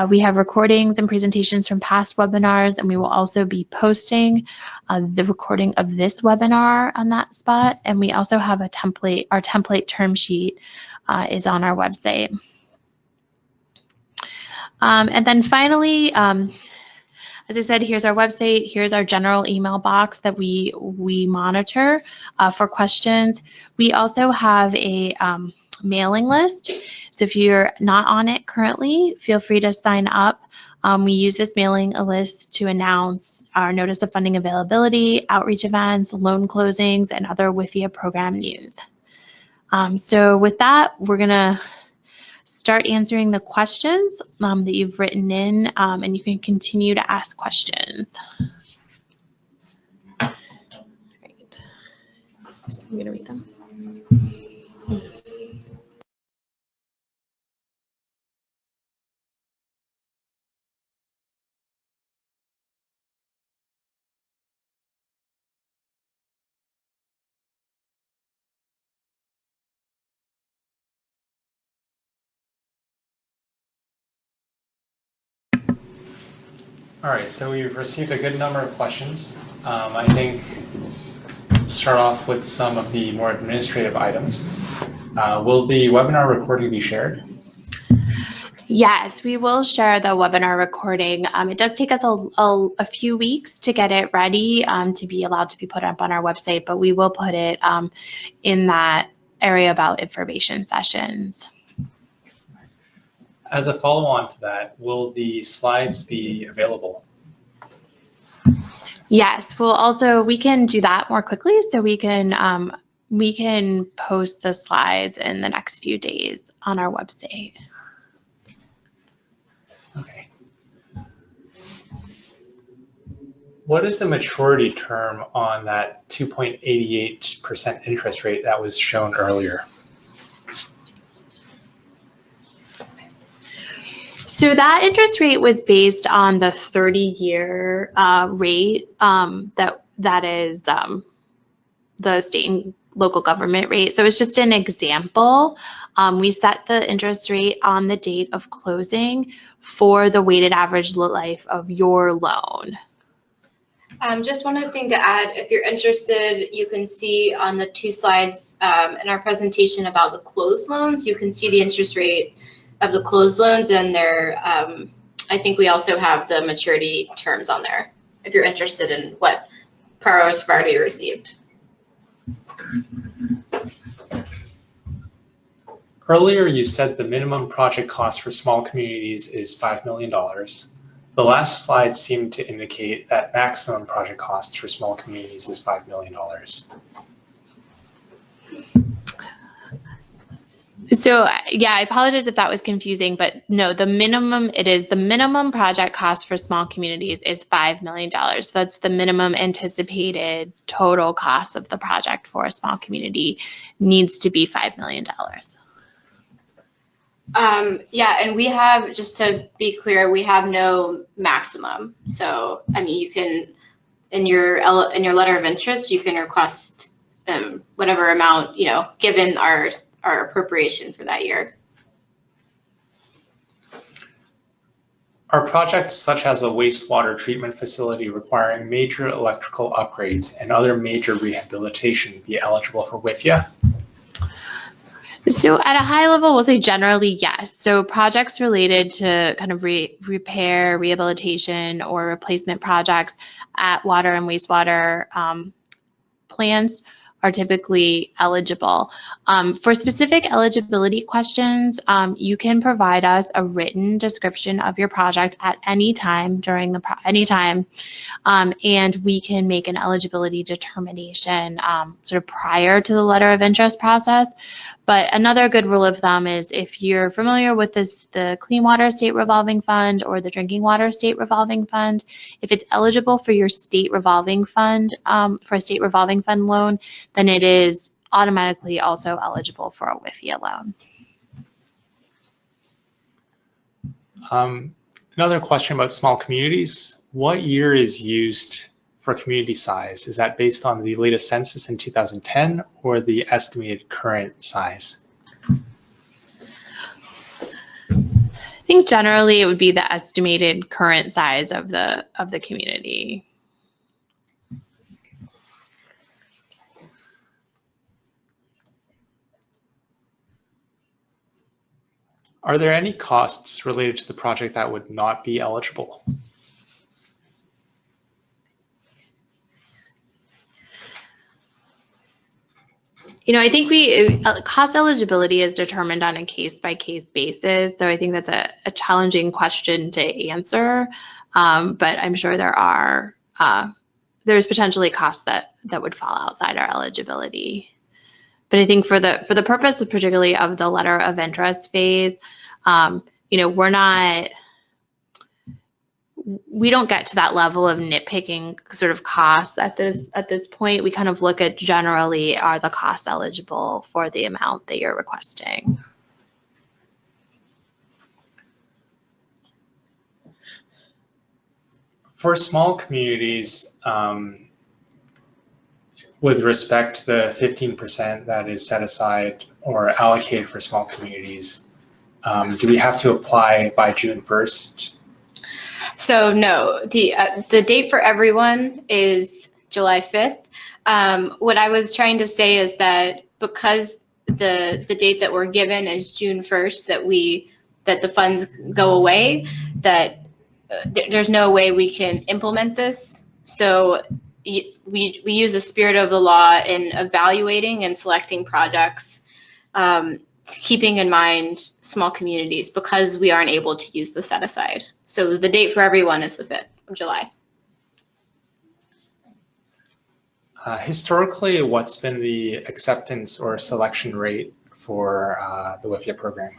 We have recordings and presentations from past webinars, and we will also be posting the recording of this webinar on that spot. And we also have a template, our template term sheet is on our website. And then finally, as I said, here's our website, here's our general email box that we monitor for questions. We also have a mailing list. So if you're not on it currently, feel free to sign up We use this mailing list to announce our notice of funding availability, outreach events, loan closings, and other WIFIA program news. So with that, we're going to start answering the questions that you've written in, and you can continue to ask questions. Great. So I'm going to read them. All right, so we've received a good number of questions. I think start off with some of the more administrative items. Will the webinar recording be shared? Yes, we will share the webinar recording. It does take us a few weeks to get it ready to be allowed to be put up on our website, but we will put it in that area about information sessions. As a follow-on to that, will the slides be available? Yes, we can do that more quickly, so we can post the slides in the next few days on our website. Okay. What is the maturity term on that 2.88% interest rate that was shown earlier? So that interest rate was based on the 30-year rate that is the state and local government rate. So it's just an example. We set the interest rate on the date of closing for the weighted average life of your loan. Just one other thing to add, if you're interested, you can see on the 2 slides in our presentation about the closed loans, you can see the interest rate of the closed loans, and I think we also have the maturity terms on there if you're interested in what borrowers have already received. Earlier, you said the minimum project cost for small communities is $5 million. The last slide seemed to indicate that maximum project cost for small communities is $5 million. So yeah, I apologize if that was confusing, but no, the minimum project cost for small communities is $5 million. That's the minimum anticipated total cost of the project for a small community needs to be $5 million. Yeah, and we have, just to be clear, we have no maximum. So, I mean, you can, in your letter of interest, you can request whatever amount, given our appropriation for that year. Are projects such as a wastewater treatment facility requiring major electrical upgrades and other major rehabilitation be eligible for WIFIA? So at a high level, we'll say generally yes. So projects related to kind of repair, rehabilitation, or replacement projects at water and wastewater plants are typically eligible. For specific eligibility questions, you can provide us a written description of your project at any time during and we can make an eligibility determination sort of prior to the letter of interest process. But another good rule of thumb is if you're familiar with the Clean Water State Revolving Fund or the Drinking Water State Revolving Fund, if it's eligible for your state revolving fund, for a state revolving fund loan, then it is automatically also eligible for a WIFIA loan. Another question about small communities. What year is used for community size? Is that based on the latest census in 2010 or the estimated current size? I think generally it would be the estimated current size of the community. Are there any costs related to the project that would not be eligible? I think cost eligibility is determined on a case-by-case basis, so I think that's a challenging question to answer, but I'm sure there's potentially costs that would fall outside our eligibility. But I think for the purpose of particularly of the letter of interest phase, we don't get to that level of nitpicking sort of costs at this point. We kind of look at generally, are the costs eligible for the amount that you're requesting? For small communities, with respect to the 15% that is set aside or allocated for small communities, do we have to apply by June 1st? So no, the date for everyone is July 5th. What I was trying to say is that because the date that we're given is June 1st, that the funds go away, that there's no way we can implement this. So we use the spirit of the law in evaluating and selecting projects, keeping in mind small communities, because we aren't able to use the set aside. So the date for everyone is the 5th of July. Historically, what's been the acceptance or selection rate for the WIFIA program?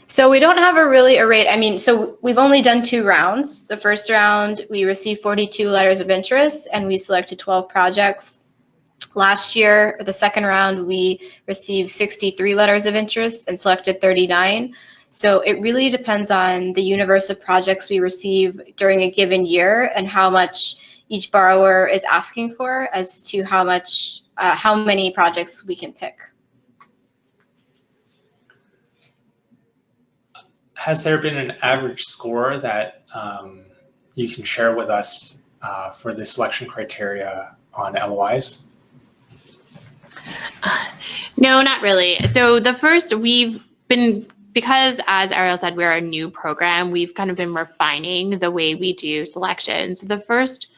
So we don't have a rate. I mean, so we've only done 2 rounds. The first round, we received 42 letters of interest and we selected 12 projects. Last year, the second round, we received 63 letters of interest and selected 39. So it really depends on the universe of projects we receive during a given year and how much each borrower is asking for as to how many projects we can pick. Has there been an average score that you can share with us for the selection criteria on LOIs? No, not really. So the first, because as Arielle said, we're a new program, we've kind of been refining the way we do selection. So the first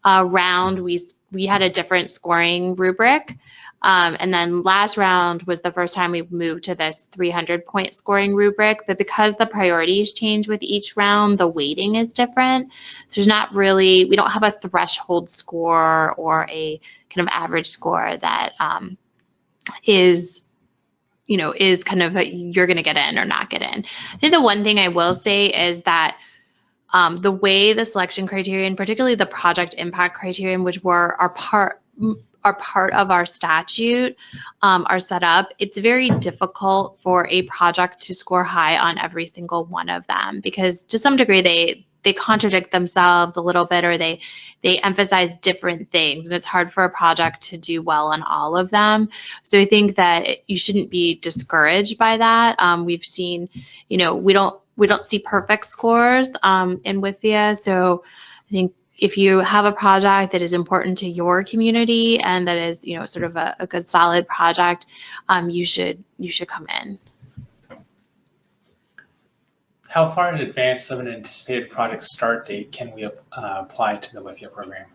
round, we had a different scoring rubric. And then last round was the first time we moved to this 300-point scoring rubric. But because the priorities change with each round, the weighting is different. So there's not really, we don't have a threshold score or a kind of average score that is kind of you're going to get in or not get in. I think the one thing I will say is that the way the selection criterion, particularly the project impact criterion, which are part of our statute, are set up, it's very difficult for a project to score high on every single one of them because to some degree they contradict themselves a little bit, or they emphasize different things, and it's hard for a project to do well on all of them. So I think that you shouldn't be discouraged by that. We've seen, we don't see perfect scores in WIFIA, so I think if you have a project that is important to your community and that is, sort of a good solid project, you should come in. How far in advance of an anticipated project start date can we apply to the WIFIA program?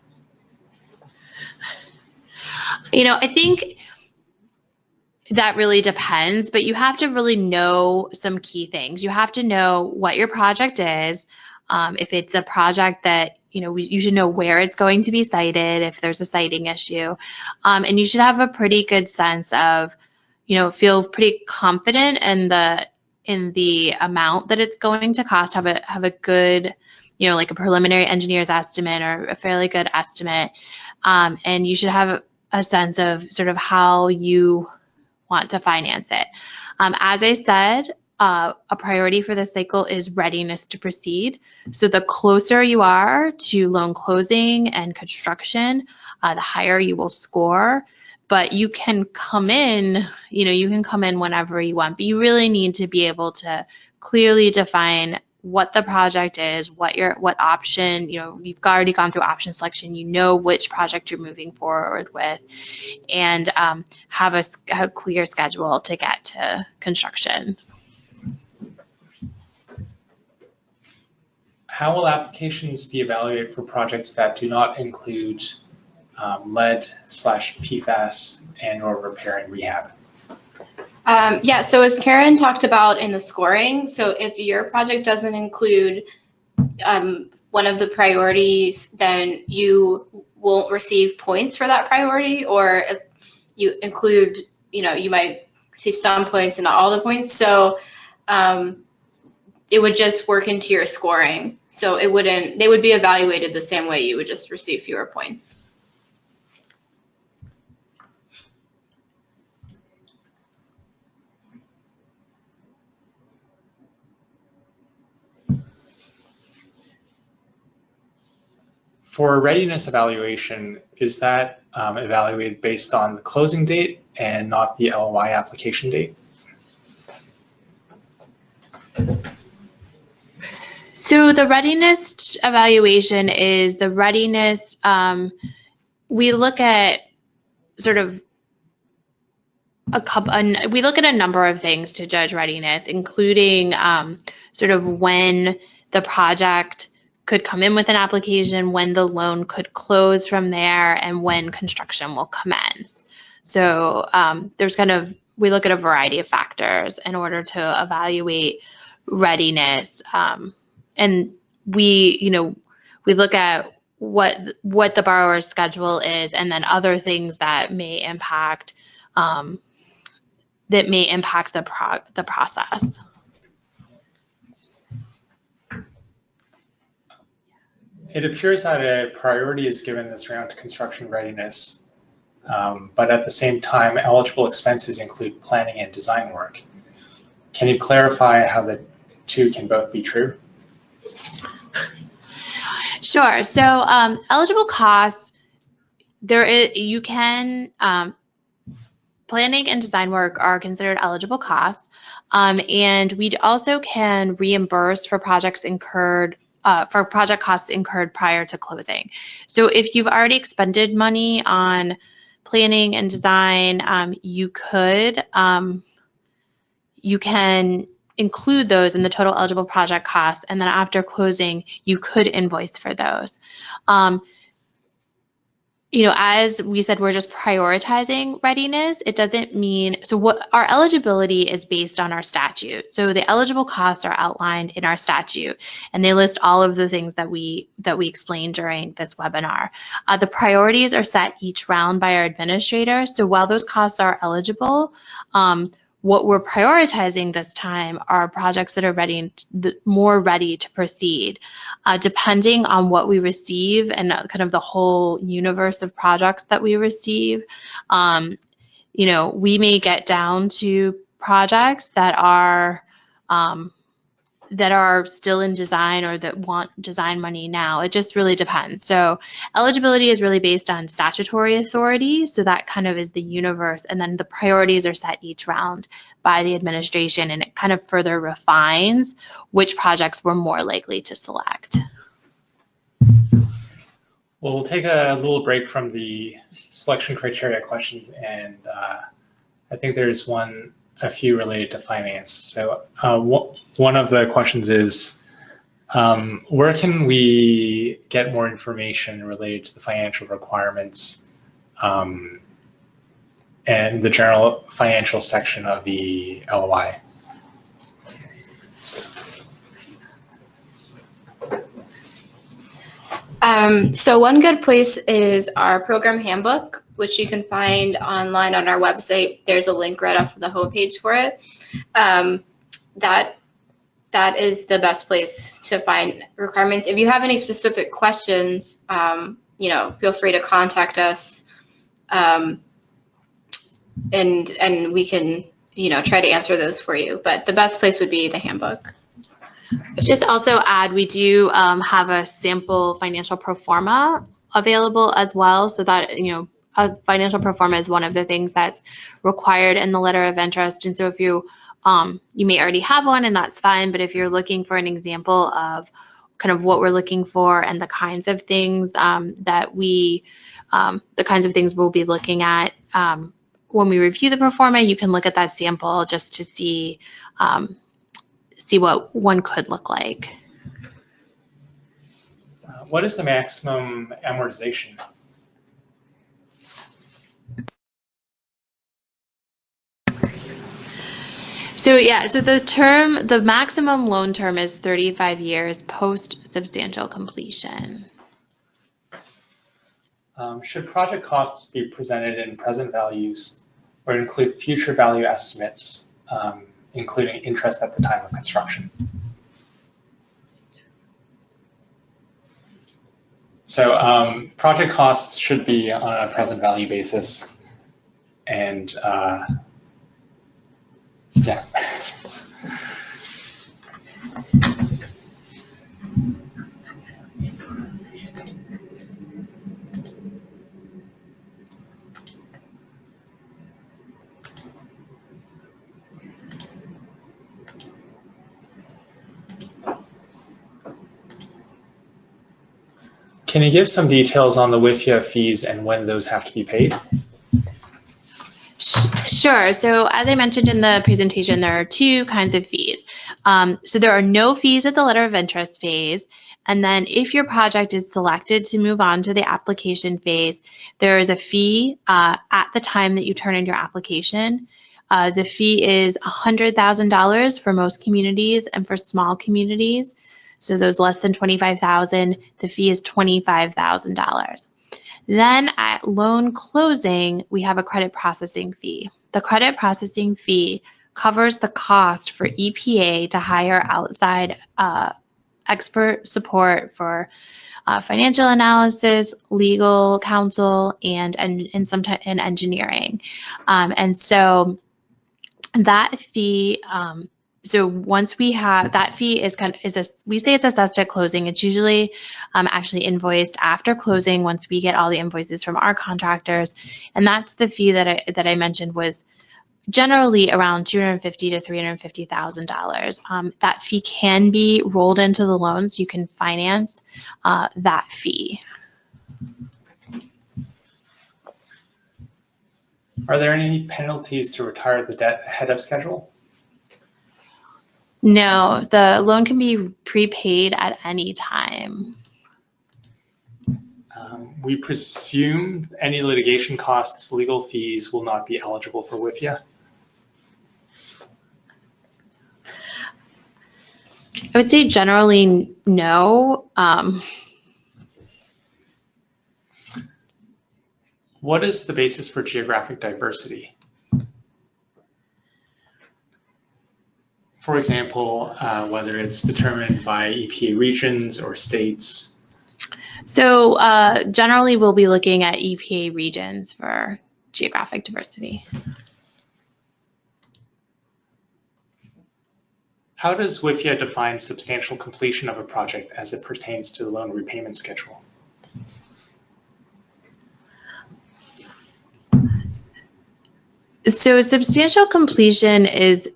I think that really depends, but you have to really know some key things. You have to know what your project is. If it's a project that, you should know where it's going to be sited if there's a siting issue. And you should have a pretty good sense of, feel pretty confident in the amount that it's going to cost, have a good, like a preliminary engineer's estimate or a fairly good estimate. And you should have a sense of sort of how you want to finance it. As I said, a priority for this cycle is readiness to proceed. So the closer you are to loan closing and construction, the higher you will score. But you can come in, whenever you want, but you really need to be able to clearly define what the project is, what option, you've already gone through option selection, which project you're moving forward with, and have a clear schedule to get to construction. How will applications be evaluated for projects that do not include lead/PFAS and/or repair and rehab? Yeah, so as Karen talked about in the scoring, so if your project doesn't include one of the priorities, then you won't receive points for that priority, or if you include, you might receive some points and not all the points. So it would just work into your scoring. So they would be evaluated the same way. You would just receive fewer points. For a readiness evaluation, is that evaluated based on the closing date and not the LOI application date? So the readiness evaluation is the readiness, we look at sort of we look at a number of things to judge readiness, including sort of when the project could come in with an application, when the loan could close from there, and when construction will commence. So we look at a variety of factors in order to evaluate readiness. And we look at what the borrower's schedule is, and then other things that may impact the process. It appears that a priority is given this round to construction readiness, but at the same time, eligible expenses include planning and design work. Can you clarify how the two can both be true? Sure. So eligible costs, planning and design work are considered eligible costs, and we also can reimburse for project costs incurred prior to closing. So if you've already expended money on planning and design, you can include those in the total eligible project costs, and then after closing, you could invoice for those. As we said, we're just prioritizing readiness. It doesn't mean, so what our eligibility is based on our statute. So the eligible costs are outlined in our statute, and they list all of the things that we explained during this webinar. The priorities are set each round by our administrator. So while those costs are eligible, what we're prioritizing this time are projects that are more ready to proceed. Depending on what we receive and kind of the whole universe of projects that we receive, we may get down to projects that are still in design or that want design money now. It just really depends. So eligibility is really based on statutory authority. So that kind of is the universe. And then the priorities are set each round by the administration, and it kind of further refines which projects we're more likely to select. Well, we'll take a little break from the selection criteria questions, and I think there's a few related to finance. So one of the questions is, where can we get more information related to the financial requirements and the general financial section of the LOI? So one good place is our program handbook, which you can find online on our website. There's a link right off of the homepage for it. That is the best place to find requirements. If you have any specific questions, feel free to contact us, and we can, try to answer those for you. But the best place would be the handbook. Just also add, we do have a sample financial pro forma available as well, so that, a financial pro forma is one of the things that's required in the letter of interest. And so if you may already have one, and that's fine, but if you're looking for an example of kind of what we're looking for and the kinds of things the kinds of things we'll be looking at when we review the pro forma, you can look at that sample just to see what one could look like. What is the maximum amortization? So yeah, so the maximum loan term is 35 years post substantial completion. Should project costs be presented in present values or include future value estimates, including interest at the time of construction? So project costs should be on a present value basis. And yeah. Can you give some details on the WIFIA fees and when those have to be paid? Sure. So as I mentioned in the presentation, there are two kinds of fees. So there are no fees at the letter of interest phase. And then if your project is selected to move on to the application phase, there is a fee at the time that you turn in your application. The fee is $100,000 for most communities, and for small communities, so those less than 25,000, the fee is $25,000. Then at loan closing, we have a credit processing fee. The credit processing fee covers the cost for EPA to hire outside expert support for financial analysis, legal counsel, and sometimes in engineering. And so that fee, so once we have that fee we say it's assessed at closing. It's usually actually invoiced after closing once we get all the invoices from our contractors, and that's the fee that I mentioned was generally around $250,000 to $350,000. That fee can be rolled into the loan, so you can finance that fee. Are there any penalties to retire the debt ahead of schedule? No, the loan can be prepaid at any time. We presume any litigation costs, legal fees will not be eligible for WIFIA. I would say generally no. What is the basis for geographic diversity? For example, whether it's determined by EPA regions or states. So generally we'll be looking at EPA regions for geographic diversity. How does WIFIA define substantial completion of a project as it pertains to the loan repayment schedule? So substantial completion is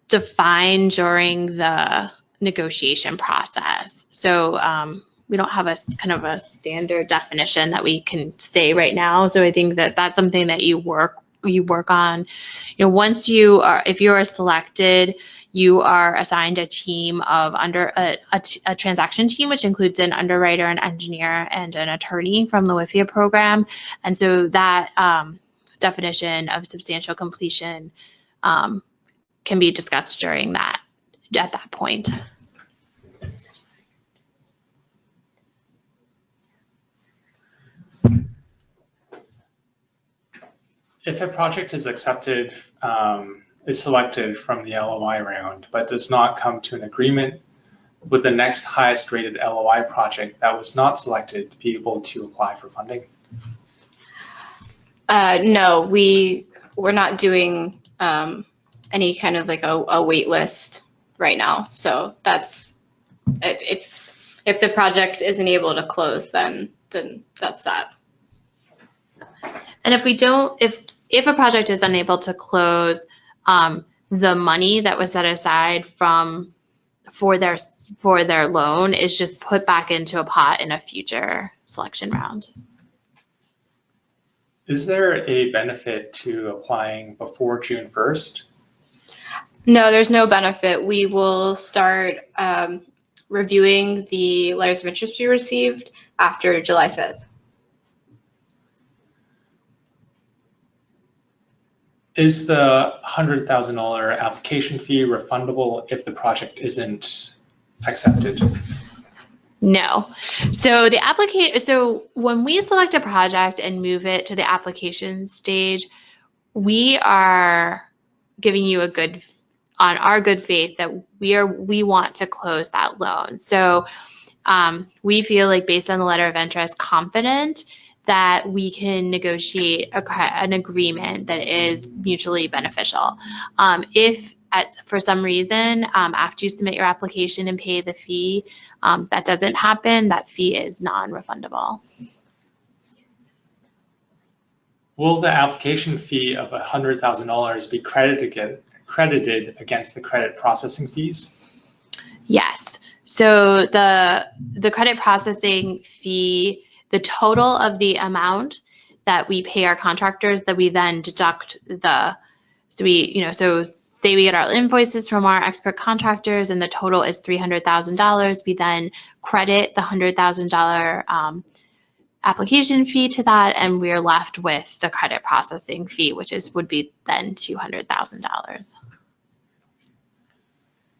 defined during the negotiation process. So we don't have a kind of a standard definition that we can say right now. So I think that that's something that you work on. You know, once you are, if you are selected, you are assigned a team of a transaction team, which includes an underwriter, an engineer, and an attorney from the WIFIA program. And so that definition of substantial completion can be discussed during at that point. If a project is accepted, is selected from the LOI round, but does not come to an agreement with the next highest rated LOI project that was not selected to be able to apply for funding? No, we're not doing any kind of like a wait list right now. So that's, if the project isn't able to close, then that's that. And if we don't, if a project is unable to close, the money that was set aside for their loan is just put back into a pot in a future selection round. Is there a benefit to applying before June 1st? No, there's no benefit. We will start reviewing the letters of interest we received after July 5th. Is the $100,000 application fee refundable if the project isn't accepted? No. So so when we select a project and move it to the application stage, we are giving you on our good faith that we want to close that loan. So we feel like, based on the letter of interest, confident that we can negotiate an agreement that is mutually beneficial. If for some reason, after you submit your application and pay the fee, that doesn't happen, that fee is non-refundable. Will the application fee of $100,000 be credited against the credit processing fees? Yes. So the credit processing fee, the total of the amount that we pay our contractors, that we then deduct so say we get our invoices from our expert contractors and the total is $300,000, we then credit the $100,000 application fee to that, and we're left with the credit processing fee, which would be then $200,000.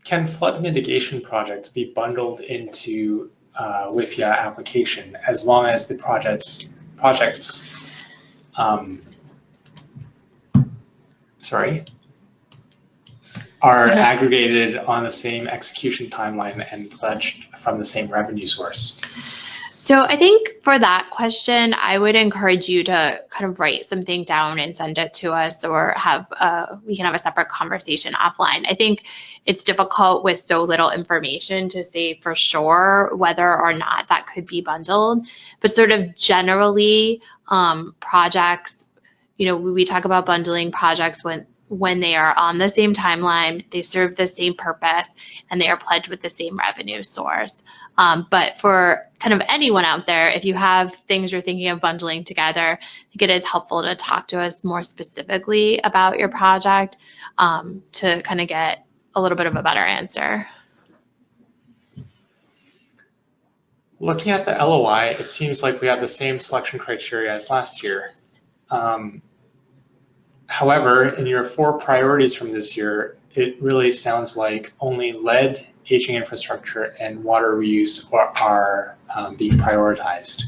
Can flood mitigation projects be bundled into WIFIA application as long as the projects are aggregated on the same execution timeline and pledged from the same revenue source? So I think for that question, I would encourage you to kind of write something down and send it to us, or we can have a separate conversation offline. I think it's difficult with so little information to say for sure whether or not that could be bundled, but sort of generally projects, we talk about bundling projects when they are on the same timeline, they serve the same purpose, and they are pledged with the same revenue source. But for kind of anyone out there, if you have things you're thinking of bundling together, I think it is helpful to talk to us more specifically about your project to kind of get a little bit of a better answer. Looking at the LOI, it seems like we have the same selection criteria as last year. However, in your 4 priorities from this year, it really sounds like only lead, aging infrastructure, and water reuse are being prioritized.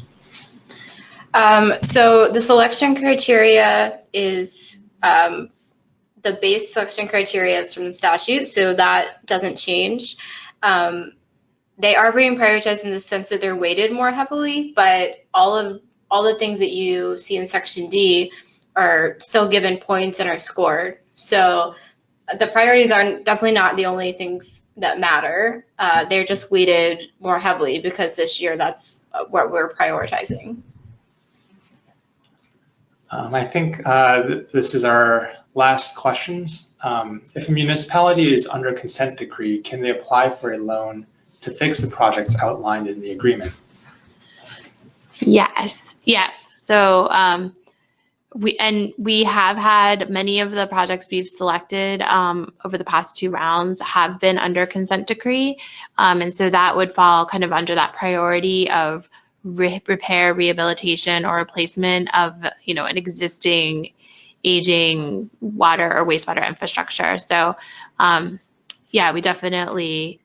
So the selection criteria is the base selection criteria is from the statute, so that doesn't change. They are being prioritized in the sense that they're weighted more heavily, but all the things that you see in Section D are still given points and are scored. So the priorities are definitely not the only things that matter. They're just weighted more heavily because this year that's what we're prioritizing. I think this is our last questions. If a municipality is under consent decree, can they apply for a loan to fix the projects outlined in the agreement? Yes. So we have had many of the projects we've selected over the past 2 rounds have been under consent decree, and so that would fall kind of under that priority of repair, rehabilitation, or replacement of an existing aging water or wastewater infrastructure. So yeah, we definitely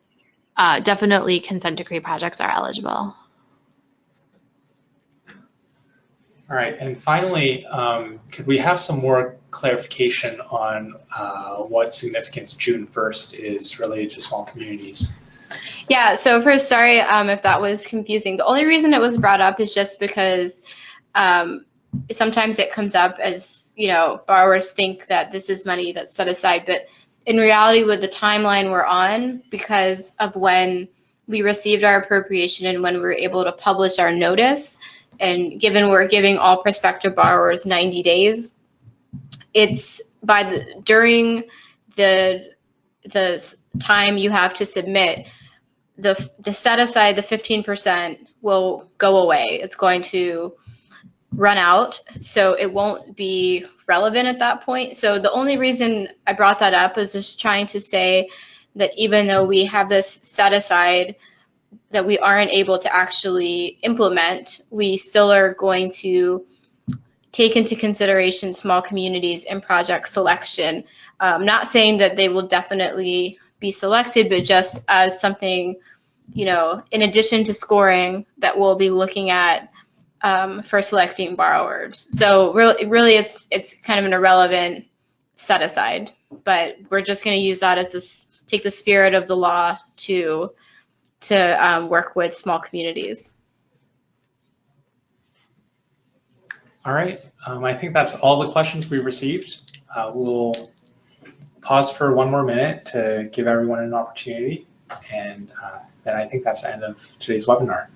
consent decree projects are eligible. All right, and finally, could we have some more clarification on what significance June 1st is related to small communities? Yeah, so first, sorry if that was confusing. The only reason it was brought up is just because sometimes it comes up as, borrowers think that this is money that's set aside, but in reality, with the timeline we're on, because of when we received our appropriation and when we were able to publish our notice, and given we're giving all prospective borrowers 90 days, it's during the time you have to submit, the set aside, the 15% will go away. It's going to run out, so it won't be relevant at that point. So the only reason I brought that up is just trying to say that even though we have this set aside that we aren't able to actually implement, we still are going to take into consideration small communities in project selection. Not saying that they will definitely be selected, but just as something, in addition to scoring, that we'll be looking at for selecting borrowers. So really it's kind of an irrelevant set aside, but we're just going to use that as take the spirit of the law to work with small communities. All right, I think that's all the questions we received. We'll pause for one more minute to give everyone an opportunity, and then I think that's the end of today's webinar.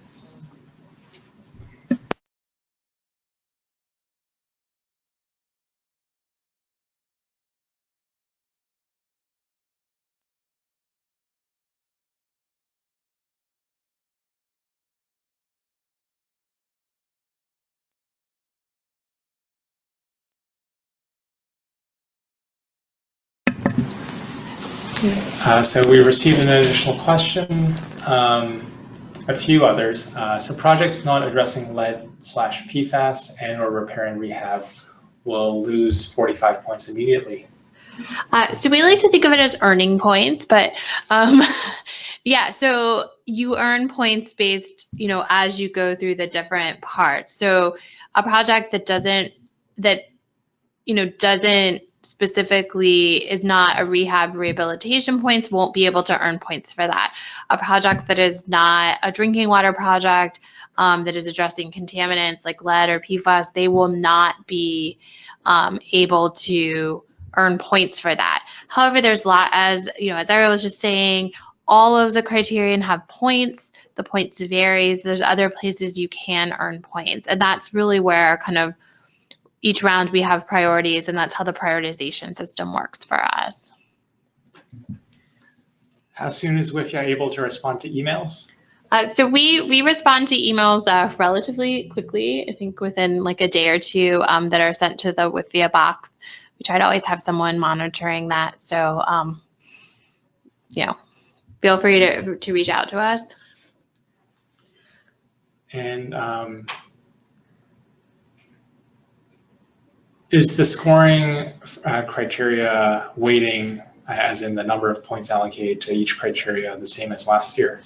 So we received an additional question, a few others. So projects not addressing lead/PFAS and or repair and rehab will lose 45 points immediately. So we like to think of it as earning points, but yeah, so you earn points based, as you go through the different parts. So a project that doesn't specifically is not a rehabilitation points won't be able to earn points for that. A project that is not a drinking water project that is addressing contaminants like lead or PFAS, they will not be able to earn points for that. However, there's a lot, as Arielle was just saying, all of the criterion have points. The points varies. There's other places you can earn points, and that's really where kind of each round we have priorities, and that's how the prioritization system works for us. How soon is WIFIA able to respond to emails? So we respond to emails relatively quickly, I think within like a day or two that are sent to the WIFIA box. We try to always have someone monitoring that. So, feel free to reach out to us. And is the scoring criteria weighting, as in the number of points allocated to each criteria, the same as last year?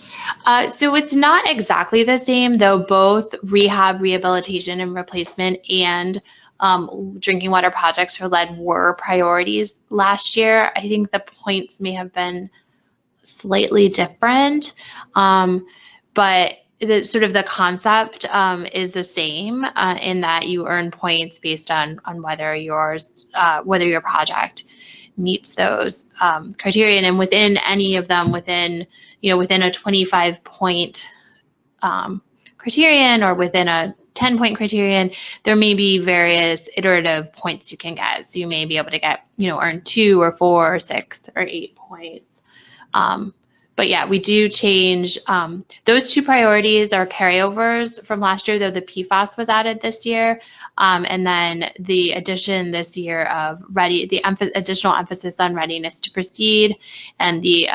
So it's not exactly the same, though both rehab, rehabilitation, and replacement and drinking water projects for lead were priorities last year. I think the points may have been slightly different, but the concept is the same in that you earn points based on whether your project meets those criterion, and within any of them, within a 25-point criterion or within a 10-point criterion, there may be various iterative points you can get. So you may be able to get, earn 2 or 4 or 6 or 8 points. But yeah, we do change. Those 2 priorities are carryovers from last year, though the PFAS was added this year. And then the addition this year of additional emphasis on readiness to proceed, and the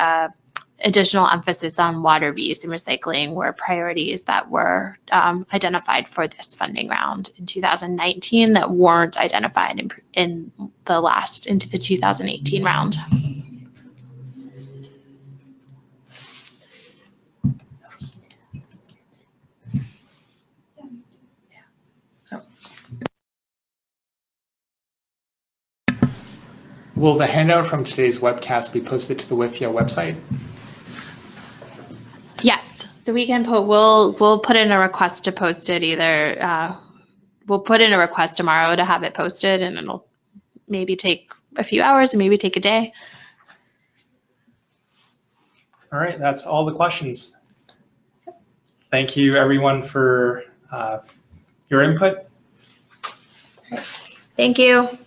additional emphasis on water reuse and recycling were priorities that were identified for this funding round in 2019 that weren't identified into the 2018 round. Will the handout from today's webcast be posted to the WIFIA website? Yes, so we can we'll put in a request to post it either. We'll put in a request tomorrow to have it posted, and it'll maybe take a few hours or maybe take a day. All right, that's all the questions. Thank you everyone for your input. Thank you.